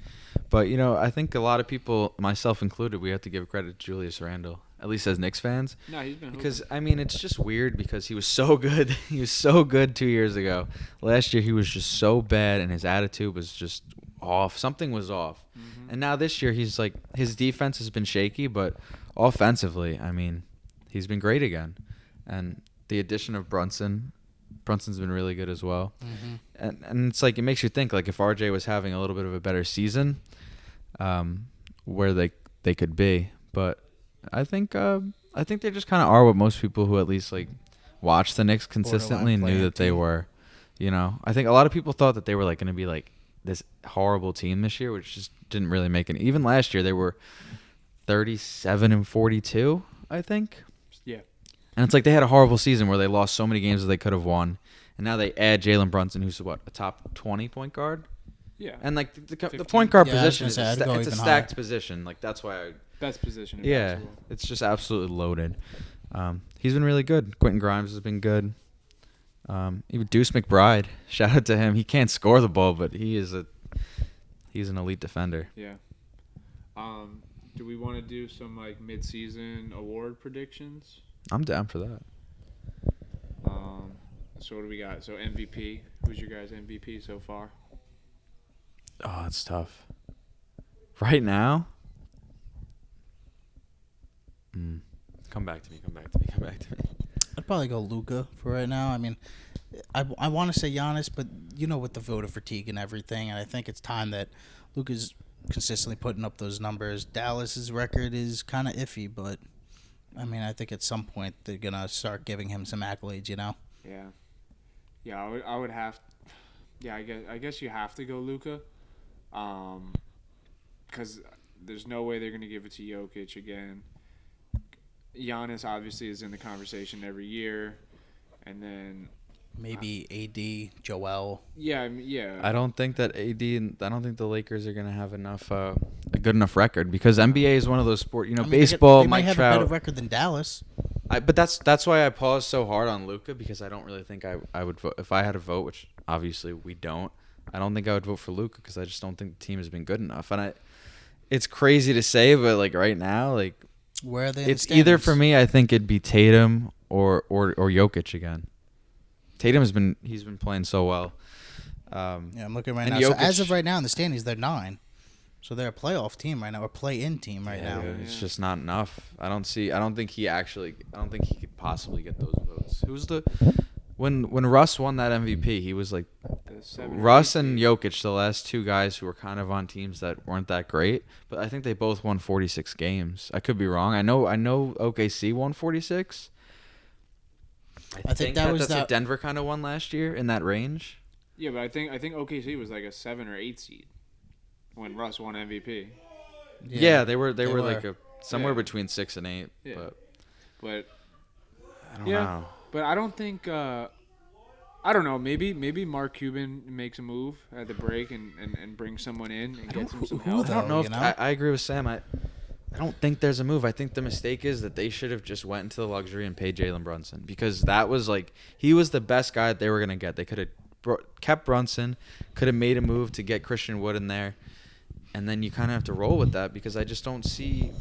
but you know, I think a lot of people, myself included, we have to give credit to Julius Randle, at least as Knicks fans. No, he's been Because hooping. I mean, it's just weird because he was so good. He was so good 2 years ago. Last year he was just so bad, and his attitude was just off. Something was off. Mhm. And now this year he's like, his defense has been shaky, but offensively, I mean, he's been great again. And the addition of Brunson's been really good as well. Mm-hmm. And it's like, it makes you think, like, if RJ was having a little bit of a better season, where they could be. But I think they just kind of are what most people who at least like watch the Knicks consistently Borderline knew that they play-in team. were. You know, I think a lot of people thought that they were like going to be like this horrible team this year, which just didn't really make it. Even last year they were 37-42, I think. Yeah. And it's like they had a horrible season where they lost so many games that they could have won, and now they add Jalen Brunson, who's a top 20 point guard. Yeah. And like the 15. point guard Yeah, I was position gonna is say, I'd go it's a even stacked higher. position. Like that's why Best position. In yeah, basketball. it's just absolutely loaded. He's been really good. Quentin Grimes has been good. Even Deuce McBride, shout out to him. He can't score the ball, but he's an elite defender. Yeah. Do we want to do some like mid-season award predictions? I'm down for that. So what do we got? So MVP. Who's your guys' MVP so far? Oh, that's tough. Right now? Come back to me. I'd probably go Luka for right now. I mean, I want to say Giannis, but you know, with the voter fatigue and everything, and I think it's time that Luka's consistently putting up those numbers. Dallas's record is kind of iffy, but I mean, I think at some point they're gonna start giving him some accolades. You know? Yeah. Yeah, I would have. Yeah, I guess you have to go Luka, because there's no way they're gonna give it to Jokic again. Giannis obviously is in the conversation every year, and then Maybe AD, Joel. yeah, yeah. I don't think that I don't think the Lakers are going to have enough a good enough record because NBA is one of those sport, you know, I mean, baseball, they might Mike have Trout. a better record than Dallas. But that's why I paused so hard on Luka because I don't really think I would vote if I had a vote, which obviously we don't. I don't think I would vote for Luka because I just don't think the team has been good enough. And it's crazy to say, but like right now, like Where are they? In it's the either standings? for me. I think it'd be Tatum or Jokic again. He's been playing so well. Yeah, I'm looking right and now. So Jokic- as of right now in the standings, they're 9. So they're a playoff team right now, or play-in team right Yeah, now. dude, it's just not enough. I don't think he could possibly get those votes. Who's the when Russ won that MVP, he was like The 7 or Russ 8 and seed. Jokic, the last two guys who were kind of on teams that weren't that great, but I think they both won 46 games. I could be wrong. I know OKC won 46. I think that was that's that- what Denver kind of won last year in that range. Yeah, but I think OKC was like a 7 or 8 seed when Russ won MVP. Yeah, they were they like were. somewhere Yeah. between 6 and 8, Yeah. but But I don't Yeah. know. But I don't think I don't know. Maybe Mark Cuban makes a move at the break and brings someone in and gets him some who help. though? I don't know you if know? I agree with Sam. I don't think there's a move. I think the mistake is that they should have just went into the luxury and paid Jalen Brunson because that was like he was the best guy that they were gonna get. They could have kept Brunson, could have made a move to get Christian Wood in there, and then you kind of have to roll with that because I just don't see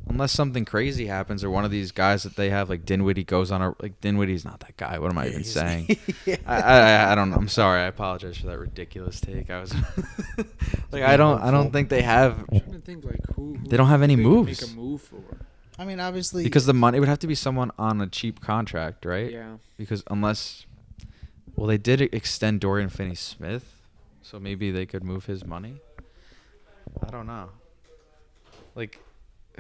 unless something crazy happens or one of these guys that they have like Dinwiddie goes on Dinwiddie's not that guy. What am I even he's- saying? Yeah. I don't know. I'm sorry. I apologize for that ridiculous take. I was like I don't think they have I'm trying to think like who They don't have any they could moves. Make a move for. I mean, obviously, because the money would have to be someone on a cheap contract, right? Yeah. Because well, they did extend Dorian Finney-Smith, so maybe they could move his money. I don't know. Like,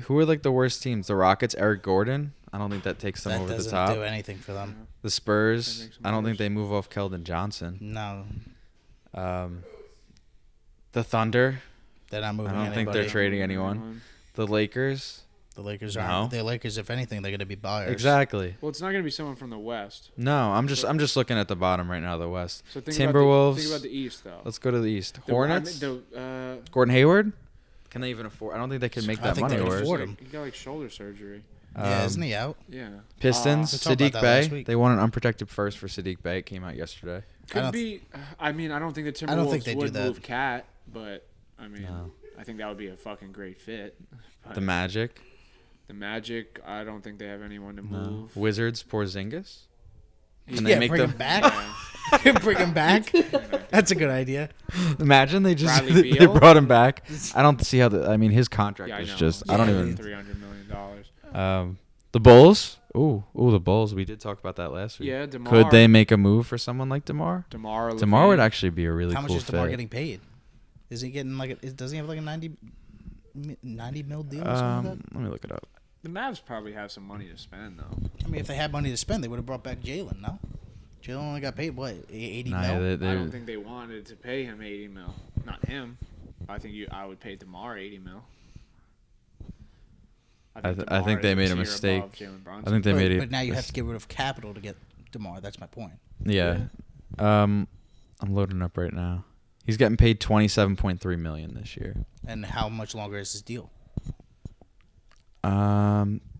who are like the worst teams? The Rockets, Eric Gordon. I don't think that takes them that over the doesn't top. do anything for them. The That Spurs. makes them I don't think worse. they move off Keldon Johnson. No, The Thunder. they're not moving I don't think they're anybody. trading anyone. The Lakers. The Lakers No. aren't. The Lakers, if anything, they're going to be buyers. Exactly. Well, it's not going to be someone from the West. No, I'm just looking at the bottom right now. The West. So think Timberwolves. think about the East though. Let's go to the East. The- Hornets. I mean, the, Gordon Hayward. Can they even afford? I don't think they can make I that think money they can work. afford like, him. he got like shoulder surgery. Yeah, isn't he out? Yeah. Pistons. We talked about Sadiq that last Bey. week. They won an unprotected first for Sadiq Bey. It came out yesterday. I Could don't be. I mean, I don't think the Timberwolves I don't think they do would that. move Cat, but I mean, No. I think that would be a fucking great fit. But The Magic. the Magic, I don't think they have anyone to No. move. Wizards. Porzingis. Can Yeah, they make bring them? him back. Bring him back. That's a good idea. Imagine they just Bradley they Beal? brought him back. I don't see how the. I mean, his contract Yeah, I is know. just. I don't Yeah. even. $300 million. The Bulls. Ooh, the Bulls. We did talk about that last week. Yeah, DeMar. Could they make a move for someone like DeMar? DeMar. DeMar would Levine. actually be a really How much cool is DeMar fit. getting paid? Is he getting like? Does he have like a 90 mil deal or something like that? Let me look it up. The Mavs probably have some money to spend though. I mean, if they had money to spend, they would have brought back Jalen. No, Jalen only got paid what 80 Nah, mil. they- I don't think they wanted to pay him 80 mil. Not him. I think I would pay DeMar 80 mil. I DeMar think they is made a tier mistake. above Jalen I Brunson. think they made it. But now you have to get rid of capital to get DeMar. That's my point. Yeah. I'm loading up right now. He's getting paid $27.3 million this year. And how much longer is his deal?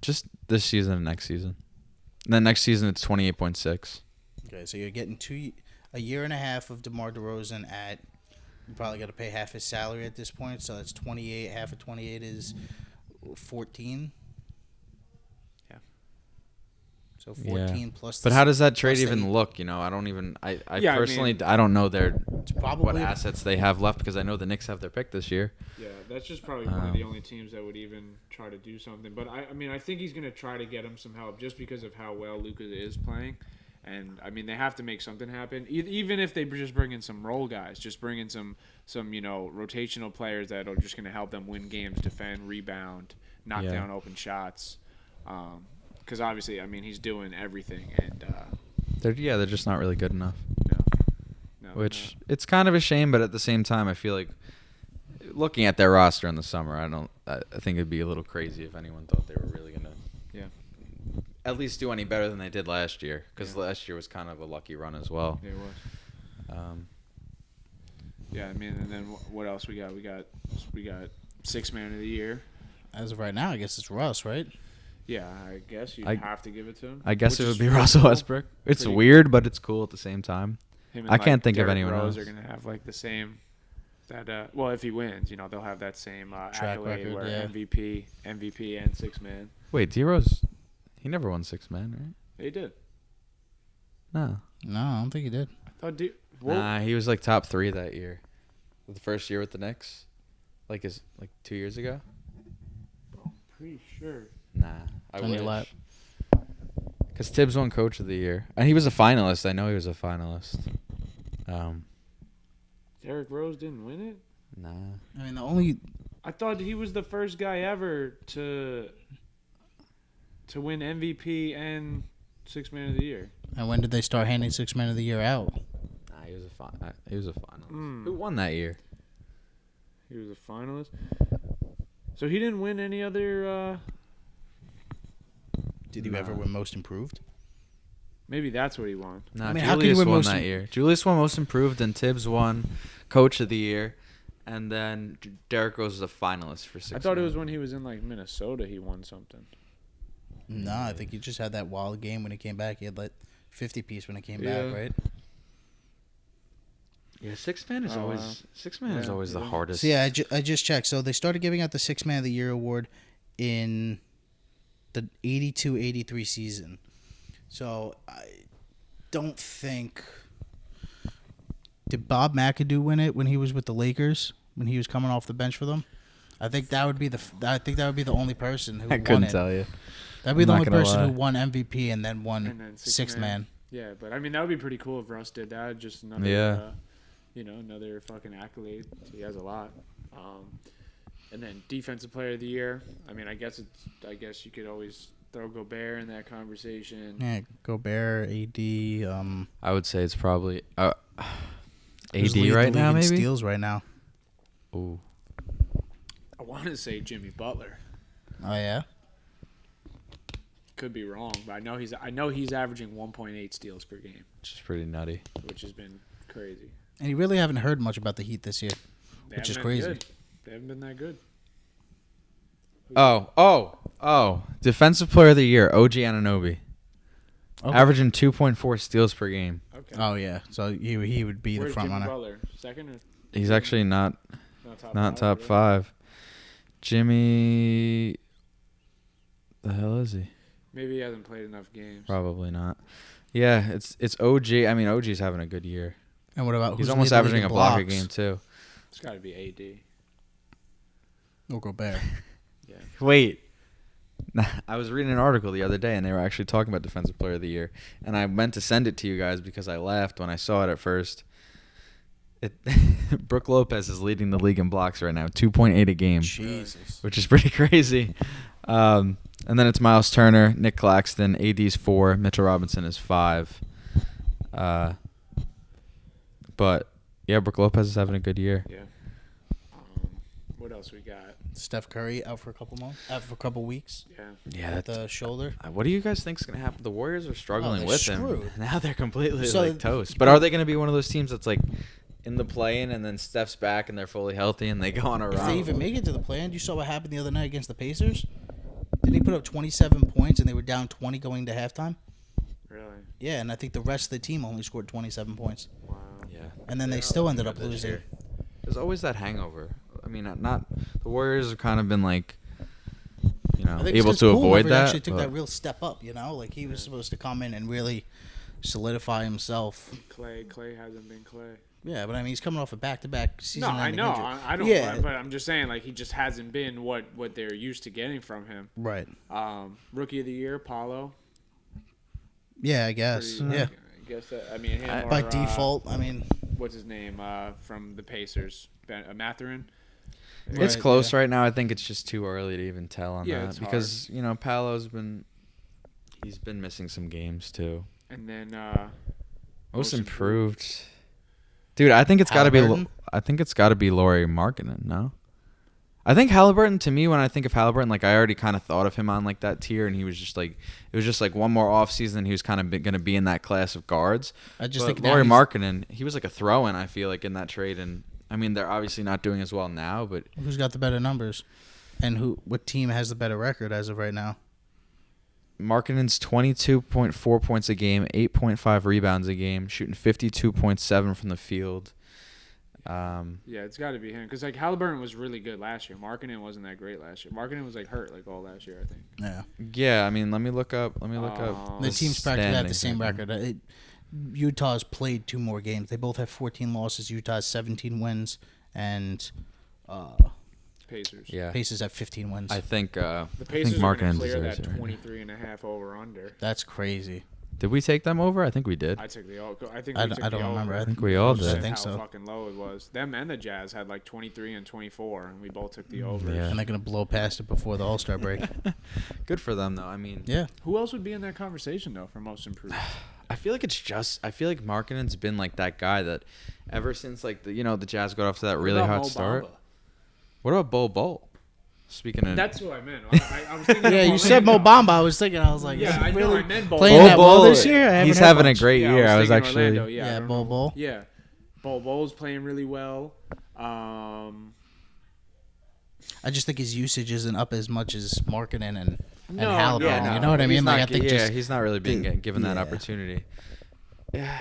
Just this season and next season. And then next season it's 28.6. Okay, so you're getting a year and a half of DeMar DeRozan at. You probably got to pay half his salary at this point, so that's 28. Half of 28 is 14. Yeah. So 14 plus. But how does that trade plus the even eight. look? You know, I don't even. I Yeah, I personally, mean- I don't know It's probably what assets they have left because I know the Knicks have their pick this year. Yeah, that's just probably one of the only teams that would even try to do something. But I mean, I think he's going to try to get him some help just because of how well Luka is playing. And I mean, they have to make something happen. Even if they just bring in some role guys, just bring in some rotational players that are just going to help them win games, defend, rebound, knock Yeah. down open shots. Because obviously, I mean, he's doing everything, and They're just not really good enough. no, Which it's kind of a shame, but at the same time, I feel like looking at their roster in the summer, I think it'd be a little crazy if anyone thought they were really gonna at least do any better than they did last year. Because Yeah. last year was kind of a lucky run as well. it was. Yeah, I mean, and then what else we got? We got sixth man of the year. As of right now, I guess it's Russ, right? Yeah, I guess you I- have to give it to him. I guess which it is would be pretty Russell cool. Westbrook. It's Pretty weird, but it's cool at the same time. Him and, I can't think of Derrick anyone Rose else. are gonna have like the same. That well, if he wins, they'll have that same Track accolade record, where yeah. MVP, and six man. Wait, D-Rose, he never won six man, right? They did. No. No, I don't think he did. I thought. Well, Nah, he was like top 3 that year. The first year with the Knicks, like 2 years ago. pretty sure. Nah, I On your wish. lap. Because Tibbs won Coach of the Year, and he was a finalist. I know he was a finalist. Derrick Rose didn't win it. Nah. I mean, the only I thought he was the first guy ever to win MVP and six man of the year. and when did they start handing six man of the year out? Nah, he was a finalist. Mm. Who won that year? He was a finalist. So he didn't win any other. Did he ever Nah. win most improved? Maybe that's what he won. Nah, I mean, how can you Julius win won most that im- year. Julius won Most Improved, and Tibbs won Coach of the Year, and then Derrick Rose was a finalist for six. I thought it man. was when he was in like Minnesota. He won something. No, I think he just had that wild game when he came back. He had like 50 piece when he came Yeah. back, right? Yeah, six man is Oh, always wow. six man is Yeah, always the yeah. hardest. So yeah, I just checked. So they started giving out the six man of the year award in the 82-83 season. So I don't think did Bob McAdoo win it when he was with the Lakers when he was coming off the bench for them. I think that would be the only person who I won couldn't it. tell you. That'd be I'm the not only gonna person lie. who won MVP and then won And then sixth man. Yeah, but I mean that would be pretty cool if Russ did that. Just another, Yeah. Another fucking accolade. He has a lot. And then defensive player of the year. I mean, I guess you could always throw Gobert in that conversation. Yeah, Gobert, AD. I would say it's probably who's AD leading right the now, league in maybe. steals right now. Ooh, I want to say Jimmy Butler. Oh yeah. Could be wrong, but I know he's averaging 1.8 steals per game, which is pretty nutty. which has been crazy. And you really haven't heard much about the Heat this year. They Which is haven't been crazy. good. They haven't been that good. Oh! Defensive Player of the Year, OG Anunoby, Okay. averaging 2.4 steals per game. Okay. Oh yeah. So he would be Where's the front Jimmy runner. Butler? Second or He's actually not not top really? 5. Jimmy, the hell is he? Maybe he hasn't played enough games. Probably not. Yeah, it's OG. I mean, OG's having a good year. And what about He's who's almost leading the averaging league a in block a blocks? game too. It's got to be AD. Or Gobert. Yeah. Wait. I was reading an article the other day, and they were actually talking about Defensive Player of the Year. And I meant to send it to you guys because I laughed when I saw it at first. Brooke Lopez is leading the league in blocks right now, 2.8 a game, Jesus. which is pretty crazy. And then it's Miles Turner, Nick Claxton, AD's 4, Mitchell Robinson is 5. But, yeah, Brooke Lopez is having a good year. Yeah. What else we got? Steph Curry out for a couple weeks Yeah. Yeah, with the shoulder. what do you guys think is going to happen? The Warriors are struggling they're with screwed. him. Now they're completely So- toast. But are they going to be one of those teams that's like in the play-in and then Steph's back and they're fully healthy and they go on a If run? they even make it to the play-in, you saw what happened the other night against the Pacers. Didn't he put up 27 points and they were down 20 going to halftime? Really? Yeah, and I think the rest of the team only scored 27 points. Wow. Yeah. And then they They're still not ended good up this losing. year. There's always that hangover. I mean, not the Warriors have kind of been like, I think able it's to cool avoid He that. actually took but- that real step up, Like he was supposed to come in and really solidify himself. Clay hasn't been Clay. Yeah, but I mean he's coming off a back-to-back season. No, I know. I don't. Yeah, But I'm just saying, like, he just hasn't been what they're used to getting from him. right. Rookie of the year, Paulo. Yeah, I guess. Pretty- Yeah, I guess that. I mean, him by or, default. I mean, what's his name? From the Pacers, Mathurin. It's Right, close yeah. right now. I think it's just too early to even tell on Yeah, that it's because Paolo's been missing some games too. And then Most improved. Dude, I think it's got to be. Halliburton? I think it's got to be Lauri Markkanen. No, I think Halliburton. To me, when I think of Halliburton, like I already kind of thought of him on like that tier, and he was just like it was just like one more offseason. He was kind of going to be in that class of guards. I just But think now Lauri he's- Markkanen, he was like a throw-in. I feel like in that trade, and I mean they're obviously not doing as well now, but Who's got the better numbers, and what team has the better record as of right now? Markkanen's 22.4 points a game, 8.5 rebounds a game, shooting 52.7 from the field. Yeah, it's got to be him because like Halliburton was really good last year. Markkanen wasn't that great last year. Markkanen was like hurt like all last year, I think. Yeah. Yeah, I mean, let me look up. The teams practically have the same record. Utah's played 2 more games. They both have 14 losses. Utah's 17 wins, and Pacers. Yeah, Pacers have 15 wins. I think The Pacers are going to clear that deserves it right now. 23 and a half over under. That's crazy. Did we take them over? I think we did. I took the over. I think I we took don't the remember. over. I think we all Just did. said I think how so. fucking low it was. Them and the Jazz had like 23 and 24, and we both took the over. Yeah. And they're going to blow past it before the All-Star break. Good for them, though. I mean, Yeah. Who else would be in that conversation though for most improved? I feel like Markkanen's been like that guy that ever since like the Jazz got off to that really What about hot Mo start. Bamba? What about Bol? Speaking of That's what I meant. I was thinking. Yeah, of you said Mo Orlando. Bamba. I was thinking, I was like, Yeah, is he I know. really I meant Bol playing Bol. that well this year? I haven't he's heard having a much. great Yeah, year. I was thinking actually Orlando, yeah, I Yeah, don't Bol know. Bol. Yeah, Bol's playing really well. I just think his usage isn't up as much as Markkanen and No, Halliburton. no, You know what I He's mean? not, Like, I think he's not really being given that yeah. opportunity. Yeah.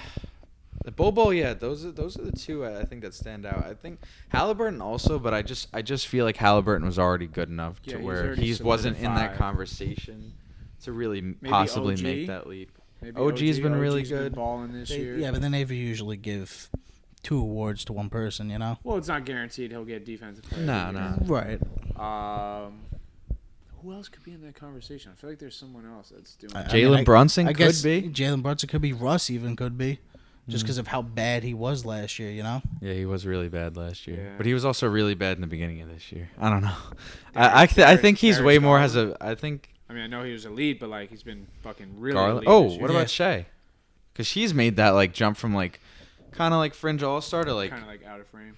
The Bol, yeah, those are the two I think that stand out. I think Halliburton also, but I just feel like Halliburton was already good enough Yeah, to he's where already he wasn't in that solidified. conversation to really Maybe possibly OG? make that leap. Maybe OG's been really OG's been good. balling this year. yeah, but they never usually give 2 awards to one person, you know? Well, it's not guaranteed he'll get defensive player. No, of the no. Right. year. Who else could be in that conversation? I feel like there's someone else that's doing. that. Jalen Brunson I could guess be. Jalen Brunson could be. Russ even could be. Just because of how bad he was last year, you know? Yeah, he was really bad last year, Yeah. but he was also really bad in the beginning of this year. I don't know. Darius- I think he's Darius way more Garland. I think I mean, I know he was elite, but like he's been fucking really Garland. elite. Oh, this year. what about Shea? Because she's made that like jump from like kind of like fringe all star to like kind of like out of frame?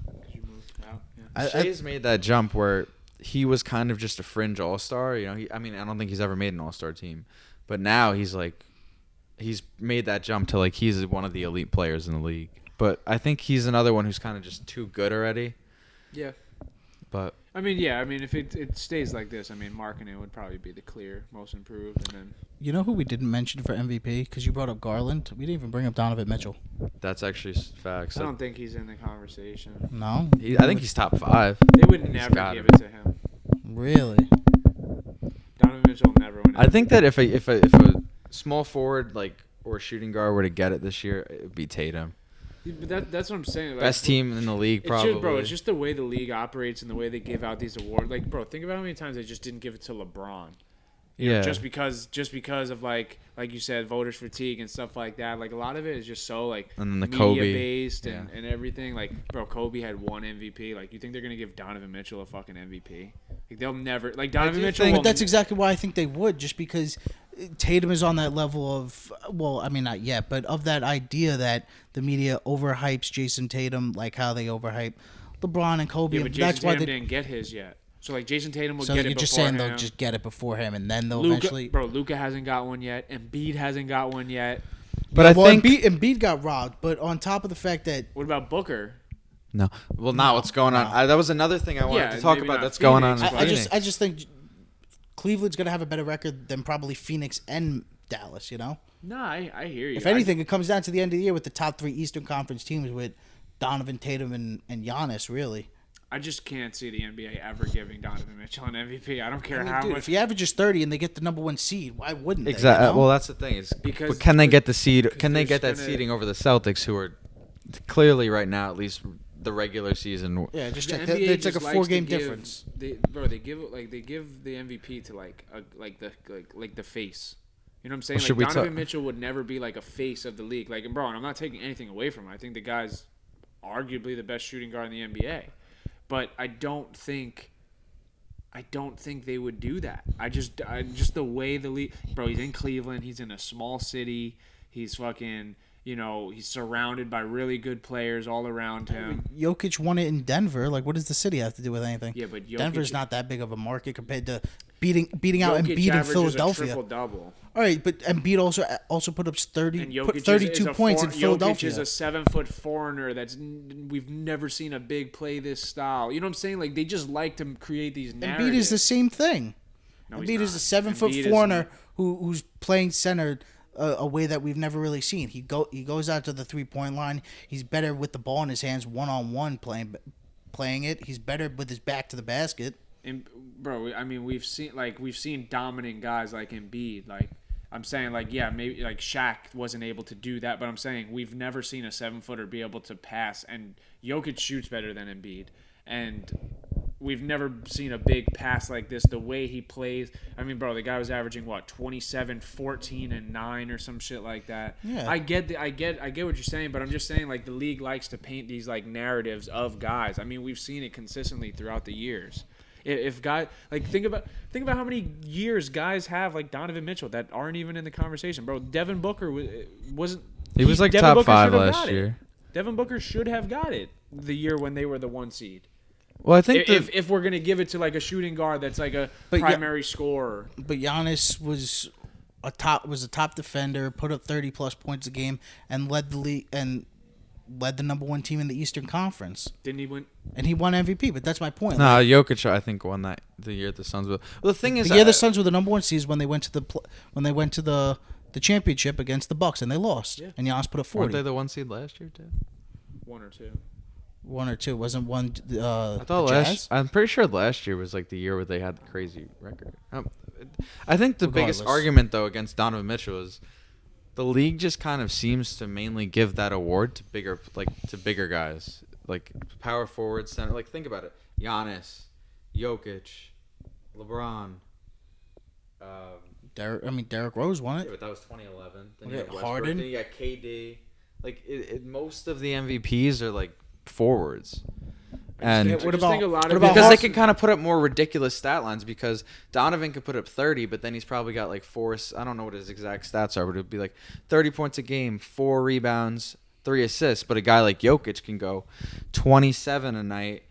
'Cause you moved out. Yeah. Shea's made that jump where he was kind of just a fringe all star. You know, I don't think he's ever made an all star team, but now he's made that jump to like he's one of the elite players in the league. But I think he's another one who's kind of just too good already. Yeah. But I mean, yeah. I mean, if it stays like this, I mean, Markkanen would probably be the clear most improved, and then You know who we didn't mention for MVP? Because you brought up Garland. We didn't even bring up Donovan Mitchell. that's actually facts. I don't think he's in the conversation. No? I think he's top 5. They would He's never gotta give be. it to him. Really? Donovan Mitchell will never win. I think that if a small forward like or shooting guard were to get it this year, it would be Tatum. But that's what I'm saying. Like, Best team in the league, It's probably. just, bro, it's just the way the league operates and the way they give out these awards. Like, bro, think about how many times they just didn't give it to LeBron. You know, yeah. just because of like you said, voters fatigue and stuff like that. Like a lot of it is just so like And then the media Kobe. based Yeah. and everything. Like, bro, Kobe had 1 MVP. Like, you think they're gonna give Donovan Mitchell a fucking MVP? Like, they'll never. Like Donovan do Mitchell. think- will But that's exactly why I think they would, just because Tatum is on that level of, well, I mean, not yet, but of that idea that the media overhypes Jason Tatum, like how they overhype LeBron and Kobe. Yeah, but and Jason that's why Tatum they. didn't get his yet. So like Jason Tatum will So get you're it just before saying him. they'll just get it before him, and then they'll Luka, eventually. bro, Luka hasn't got one yet. Embiid hasn't got one yet. But Yeah, I well, think Embiid got robbed, but on top of the fact that What about Booker? no. Well, now what's going on? No. That was another thing I wanted Yeah, to talk maybe about. not That's going on. Phoenix, In I Phoenix. just think Cleveland's gonna have a better record than probably Phoenix and Dallas. You know, No, I hear you. if anything, it comes down to the end of the year with the top 3 Eastern Conference teams with Donovan, Tatum, and Giannis. Really, I just can't see the NBA ever giving Donovan Mitchell an MVP. I don't care I mean, how dude, much. if he averages 30 and they get the number 1 seed, why wouldn't they? Exactly. You know? Well, that's the thing is, Because- but can they get the seed? because Can they there's get that gonna- seeding over the Celtics, who are clearly right now, at least the regular season? yeah, just The check. NBA It's like a just likes to 4-game give- difference. They give the MVP to like the face. You know what I'm saying? Well, should we like Donovan ta- Mitchell would never be like a face of the league. Like, and bro, and I'm not taking anything away from him. I think the guy's arguably the best shooting guard in the NBA. But I don't think they would do that. I just the way the league, bro. He's in Cleveland. He's in a small city. He's fucking, he's surrounded by really good players all around him. Jokic won it in Denver. Like, what does the city have to do with anything? Yeah, but Jokic, Denver's not that big of a market compared to beating out Jokic Embiid in averages Philadelphia. a triple double. All right, but Embiid also put up 30, And Jokic put is 32 a points in Jokic Philadelphia. is a 7-foot foreigner we've never seen a big play this style. You know what I'm saying? Like, they just like to create these narratives. Embiid is the same thing. No, he's Embiid is not. a 7 foot Embiid is- foreigner who's playing center a way that we've never really seen. He goes out to the 3-point line. He's better with the ball in his hands, 1-on-1 playing it. He's better with his back to the basket. And, bro, I mean, we've seen dominant guys like Embiid. Like, I'm saying, like, yeah, maybe like Shaq wasn't able to do that, but I'm saying we've never seen a 7-footer be able to pass. And Jokic shoots better than Embiid, and we've never seen a big pass like this. The way he plays, I mean, bro, the guy was averaging what, 27, 14, and 9 or some shit like that. Yeah. I get what you're saying, but I'm just saying, like, the league likes to paint these like narratives of guys. I mean, we've seen it consistently throughout the years. If guys like think about how many years guys have like Donovan Mitchell that aren't even in the conversation, bro. Devin Booker wasn't. He was like Devin top Booker 5 should have last got it. year. Devin Booker should have got it the year when they were the 1 seed. Well, I think If we're gonna give it to like a shooting guard that's like a But primary scorer. But Giannis was a top defender, put up 30+ points a game, and led the league and led the number 1 team in the Eastern Conference. Didn't he win? And he won MVP. But that's my point. no, Like, Jokic I think won that the year the Suns were. Well, the thing is, the year the Suns were the number 1 seed is when they went to the championship against the Bucks and they lost. Yeah. And Giannis put up weren't 40. they the 1 seed last year too? 1 or 2. 1 or 2 wasn't one. I thought the last. Jazz? I'm pretty sure last year was like the year where they had the crazy record. I think the biggest Regardless. argument though against Donovan Mitchell is the league just kind of seems to mainly give that award to bigger guys, like power forward, center. Like think about it: Giannis, Jokic, LeBron. Derrick Rose won Yeah, it. but that was 2011. Then Okay, you got Westbrook, Harden. Then you got KD. Like most of the MVPs are like forwards. And What about- a lot what of about because Hawks- they can kind of put up more ridiculous stat lines because Donovan could put up 30, but then he's probably got like I don't know what his exact stats are, but it'd be like 30 points a game, 4 rebounds, 3 assists. But a guy like Jokic can go 27 a night,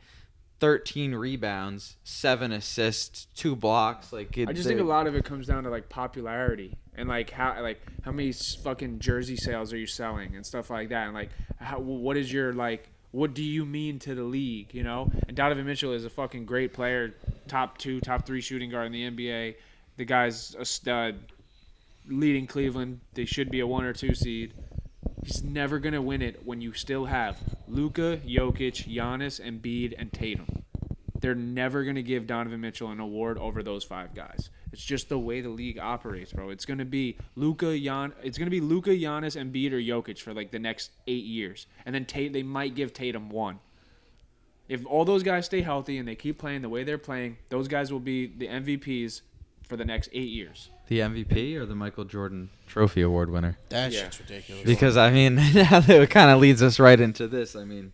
13 rebounds, 7 assists, 2 blocks. I just think a lot of it comes down to like popularity and like how many fucking jersey sales are you selling and stuff like that, and like what do you mean to the league, you know? And Donovan Mitchell is a fucking great player, top 2, top 3 shooting guard in the NBA. The guy's a stud, leading Cleveland. They should be a 1 or 2 seed. He's never gonna win it when you still have Luka, Jokic, Giannis, Embiid, and Tatum. They're never gonna give Donovan Mitchell an award over those 5 guys. It's just the way the league operates, bro. It's gonna be Luka, Giannis, Embiid, or Jokic for like the next 8 years, and then they might give Tatum 1. If all those guys stay healthy and they keep playing the way they're playing, those guys will be the MVPs for the next 8 years. the MVP or the Michael Jordan Trophy Award winner. That Yeah. shit's ridiculous. Because I mean, that kind of leads us right into this. I mean,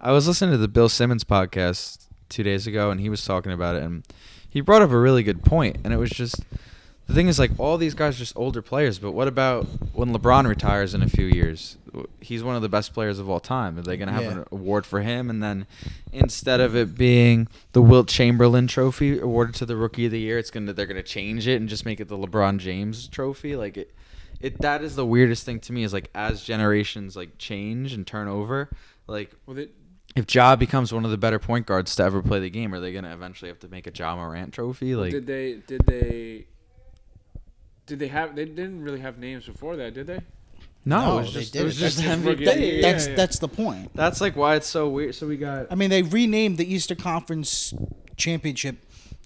I was listening to the Bill Simmons podcast 2 days ago, and he was talking about it, and he brought up a really good point. And it was just the thing is like all these guys are just older players, but what about when LeBron retires in a few years? He's one of the best players of all time. Are they going to have an award for him? And then instead of it being the Wilt Chamberlain Trophy awarded to the Rookie of the Year, they're going to change it and just make it the LeBron James Trophy. Like it that is the weirdest thing to me is like as generations like change and turn over, like if Ja becomes one of the better point guards to ever play the game, are they going to eventually have to make a Ja Morant Trophy? Like Did they didn't really have names before that, did they? no, No, it was they just didn't. just That's just MVP. rookie. That's the point. That's like why it's so weird. So we got I mean, they renamed the Eastern Conference Championship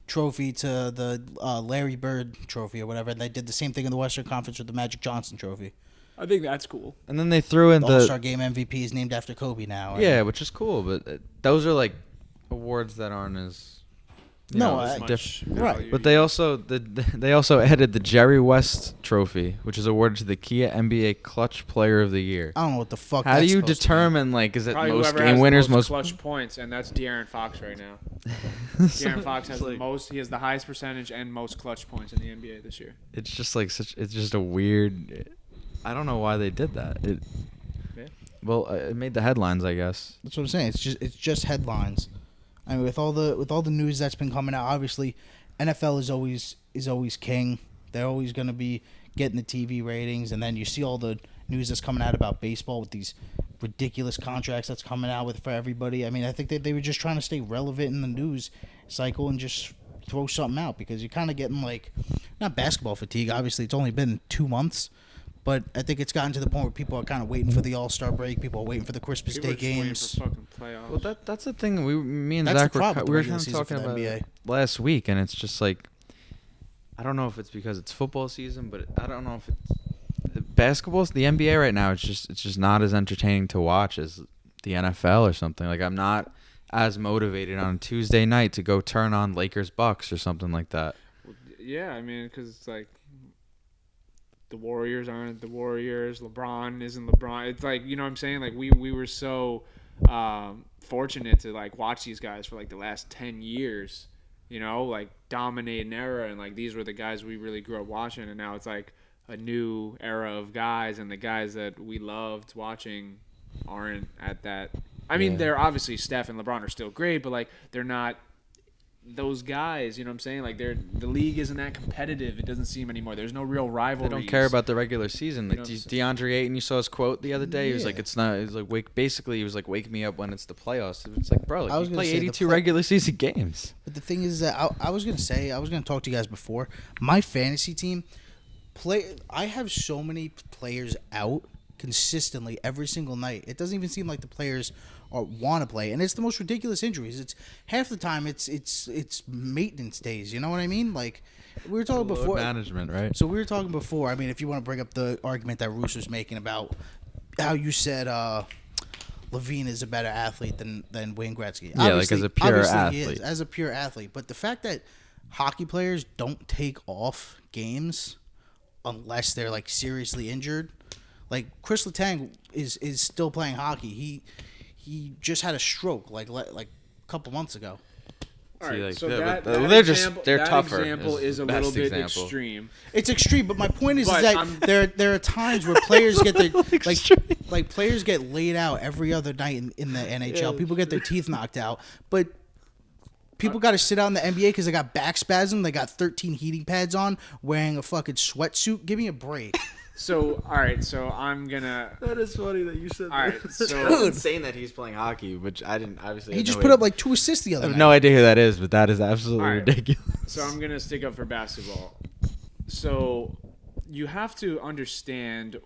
trophy to the Larry Bird Trophy or whatever. And they did the same thing in the Western Conference with the Magic Johnson Trophy. I think that's cool. and then they threw in The All-Star Game MVP is named after Kobe now. and- yeah, which is cool, but those are like awards that aren't as No, As I- much right. value. But they also added the Jerry West Trophy, which is awarded to the Kia NBA Clutch Player of the Year. I don't know what the fuck. How do that's you supposed to determine like is it Probably most whoever game has the winners, most most clutch points, and that's De'Aaron Fox right now. So De'Aaron Fox has it's the like- most. He has the highest percentage and most clutch points in the NBA this year. It's just like it's just a weird. I don't know why they did that. Yeah. Well, it made the headlines, I guess. That's what I'm saying. It's just headlines. I mean, with all the news that's been coming out, obviously, NFL is always king. They're always going to be getting the TV ratings, and then you see all the news that's coming out about baseball with these ridiculous contracts that's coming out with for everybody. I mean, I think that they were just trying to stay relevant in the news cycle and just throw something out because you're kind of getting like not basketball fatigue. Obviously, it's only been 2 months, but I think it's gotten to the point where people are kind of waiting for the All-Star break. People are waiting for the Christmas People are Day just waiting games. for fucking playoffs. Well, that's the thing. Me and That's Zach the problem with we were the kind regular of season talking for the about NBA. it last week, and it's just like I don't know if it's because it's football season, but I don't know if it's basketball. The NBA right now, it's just not as entertaining to watch as the NFL or something. Like I'm not as motivated on a Tuesday night to go turn on Lakers Bucks or something like that. Yeah, I mean, because it's like the Warriors aren't the Warriors. LeBron isn't LeBron. It's like, you know what I'm saying? Like we were so fortunate to like watch these guys for like the last 10 years, you know, like dominate an era, and like these were the guys we really grew up watching, and now it's like a new era of guys, and the guys that we loved watching aren't at that. I mean, Yeah. they're obviously Steph and LeBron are still great, but like they're not those guys, you know what I'm saying? Like the league isn't that competitive. It doesn't seem anymore. There's no real They rivalries. don't care about the regular season. Like You know what I'm DeAndre Ayton, you saw his quote the other day. He was Yeah. like, "It's not." He was like, Basically, he was like, "Wake me up when it's the playoffs." It's like, bro, I like, was you gonna play say the 82 regular season games. But the thing is that I was gonna talk to you guys before. My fantasy team I have so many players out consistently every single night. It doesn't even seem like the players want to play, and it's the most ridiculous injuries. It's half the time it's maintenance days. You know what I mean? Like we were talking Load before. management, right? So we were talking before. I mean, if you want to bring up the argument that Roos was making about how you said Levine is a better athlete than Wayne Gretzky. Yeah, like as a pure Obviously he is, athlete. as a pure athlete. But the fact that hockey players don't take off games unless they're like seriously injured, like Chris Letang is still playing hockey. He just had a stroke like a couple months ago. All right, like, so yeah, that, but that they're example, they're that tougher example is is a the little best bit example. extreme. It's extreme, but my point is But that there are times where players get their Extreme. like players get laid out every other night in the NHL. People get their teeth knocked out, but people got to sit out in the NBA because they got back spasm. They got 13 heating pads on, wearing a fucking sweatsuit. Give me a break. So, all right, so I'm gonna. That is funny that you said All right, that. so That's insane that he's playing hockey, which I didn't obviously. He had just no put idea. up like 2 assists the I other have night. no idea who that is, but that is absolutely All right. ridiculous. So I'm gonna stick up for basketball. So you have to understand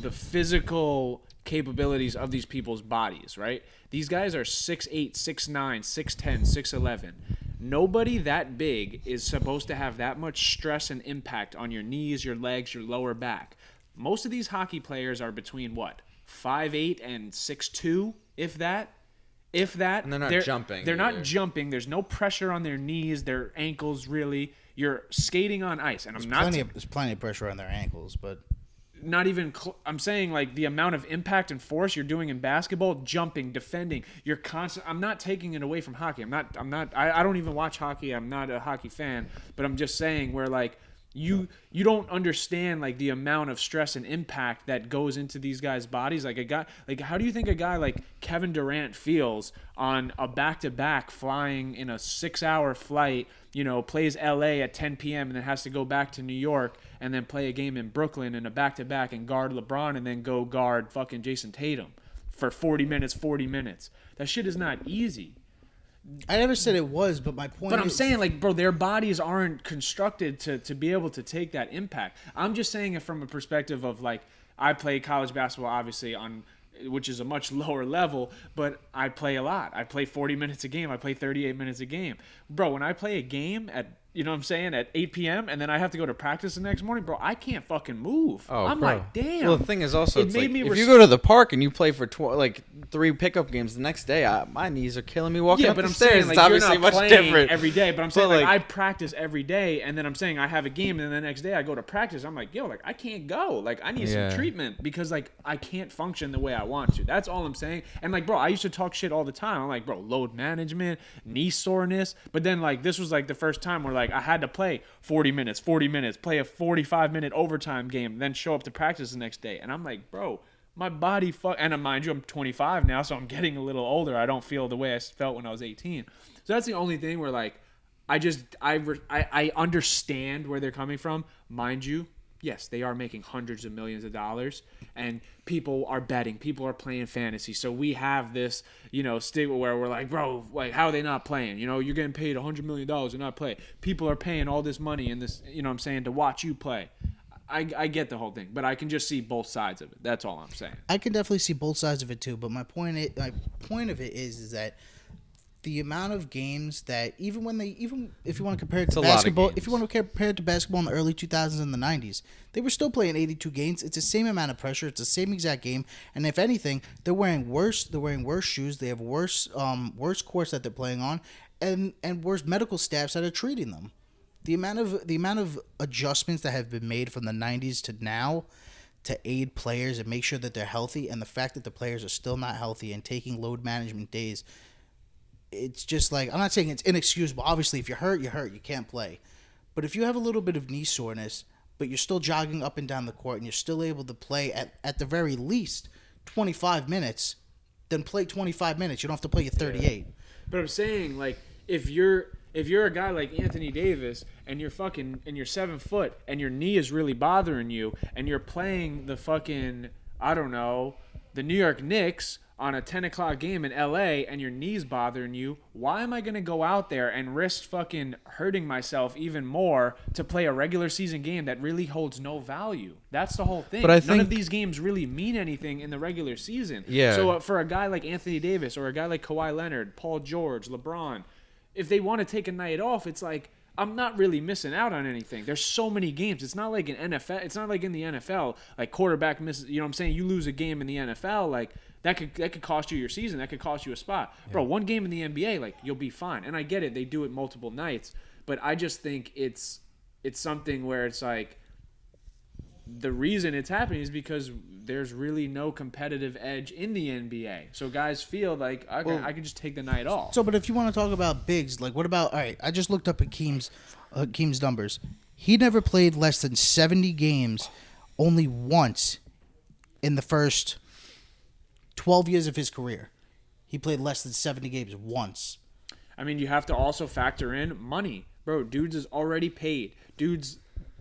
the physical capabilities of these people's bodies, right? These guys are 6'8", 6'9", 6'10", 6'11". Nobody that big is supposed to have that much stress and impact on your knees, your legs, your lower back. Most of these hockey players are between what? 5'8" and 6'2", if that. If that. And they're not jumping They're either. not jumping. There's no pressure on their knees, their ankles, really. You're skating on ice. And I'm not There's plenty of pressure on their ankles, but not even I'm saying like the amount of impact and force you're doing in basketball, jumping, defending, you're constant. I'm not taking it away from hockey. I don't even watch hockey. I'm not a hockey fan, but I'm just saying where like you don't understand like the amount of stress and impact that goes into these guys' bodies. Like a guy, like how do you think a guy like Kevin Durant feels on a back-to-back flying in a 6-hour flight, you know, plays LA at 10 p.m. and then has to go back to New York and then play a game in Brooklyn in a back-to-back and guard LeBron and then go guard fucking Jason Tatum for 40 minutes. That shit is not easy. I never said it was. But my point. But I'm is, saying, like, bro, their bodies aren't constructed to be able to take that impact. I'm just saying it from a perspective of, like, I play college basketball, obviously, which is a much lower level, but I play a lot. I play 40 minutes a game. I play 38 minutes a game. Bro, when I play a game at, you know what I'm saying, at 8 p.m. and then I have to go to practice the next morning, bro, I can't fucking move. Oh, I'm bro. like, damn. Well, the thing is also, It it's made like, me if you go to the park and you play for 3 pickup games the next day, my knees are killing me walking Yeah, up but the I'm stairs. saying like It's you're obviously not much playing different every day. But I'm saying But, like like- I practice every day, and then I'm saying I have a game, and then the next day I go to practice. I'm like, yo, like I can't go. Like I need Yeah. some treatment because like I can't function the way I want to. That's all I'm saying. And like, bro, I used to talk shit all the time. I'm like, bro, load management, knee soreness. But then like this was like the first time where like I had to play 40 minutes, play a 45-minute overtime game, then show up to practice the next day. And I'm like, bro, my body and mind you, I'm 25 now, so I'm getting a little older. I don't feel the way I felt when I was 18. So that's the only thing where like I understand where they're coming from. Mind you, yes, they are making hundreds of millions of dollars, and people are betting, people are playing fantasy. So we have this, stigma where we're like, bro, like, how are they not playing? You're getting paid $100 million and not play. People are paying all this money in this, what I'm saying, to watch you play. I get the whole thing, but I can just see both sides of it. That's all I'm saying. I can definitely see both sides of it too, but my point of it is that the amount of games that even if you want to compare it to basketball, if you want to compare it to basketball in the early 2000s and the 90s, they were still playing 82 games. It's the same amount of pressure. It's the same exact game, and if anything, they're wearing worse shoes. They have worse courts that they're playing on, and worse medical staffs that are treating them. The amount of adjustments that have been made from the 90s to now to aid players and make sure that they're healthy, and the fact that the players are still not healthy and taking load management days, it's just like, I'm not saying it's inexcusable. Obviously, if you're hurt, you're hurt. You can't play. But if you have a little bit of knee soreness, but you're still jogging up and down the court and you're still able to play at the very least 25 minutes, then play 25 minutes. You don't have to play your 38. Yeah. But I'm saying, like, if you're a guy like Anthony Davis and you're 7 foot and your knee is really bothering you and you're playing the fucking, I don't know, the New York Knicks on a 10 o'clock game in LA and your knee's bothering you, why am I going to go out there and risk fucking hurting myself even more to play a regular season game that really holds no value? That's the whole thing. But None of these games really mean anything in the regular season. Yeah. So for a guy like Anthony Davis or a guy like Kawhi Leonard, Paul George, LeBron, if they want to take a night off, it's like, I'm not really missing out on anything. There's so many games. It's not like in NFL. It's not like in the NFL, like quarterback misses. You know what I'm saying? You lose a game in the NFL, like that could cost you your season. That could cost you a spot. Yeah. Bro, one game in the NBA, like you'll be fine. And I get it. They do it multiple nights, but I just think it's something where it's like the reason it's happening is because there's really no competitive edge in the NBA. So guys feel like I can just take the night off. So, but if you want to talk about bigs, like what about, all right, I just looked up Hakeem's numbers. He never played less than 70 games only once in the first 12 years of his career. He played less than 70 games once. I mean, you have to also factor in money. Bro, dudes is already paid. Dudes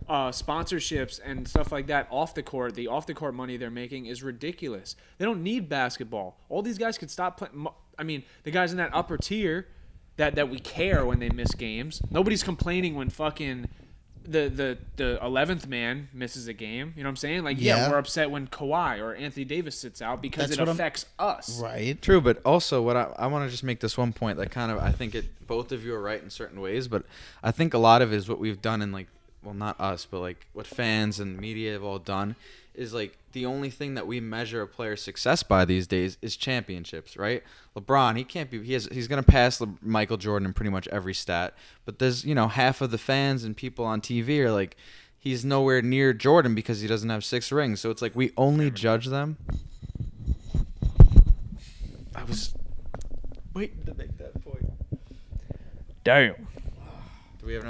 sponsorships and stuff like that off the court, the off the court money they're making is ridiculous. They don't need basketball. All these guys could stop playing. I mean, the guys in that upper tier that we care when they miss games. Nobody's complaining when fucking the 11th man misses a game. You know what I'm saying? Like, yeah, we're upset when Kawhi or Anthony Davis sits out because it affects us. Right. True, but also what I want to just make this one point that kind of, I think both of you are right in certain ways, but I think a lot of it is what we've done in, like, well, not us, but like what fans and media have all done is like the only thing that we measure a player's success by these days is championships, right? LeBron, he's going to pass Michael Jordan in pretty much every stat, but there's, half of the fans and people on TV are like, he's nowhere near Jordan because he doesn't have 6 rings. So it's like we only judge them. I was waiting to make that point. Damn.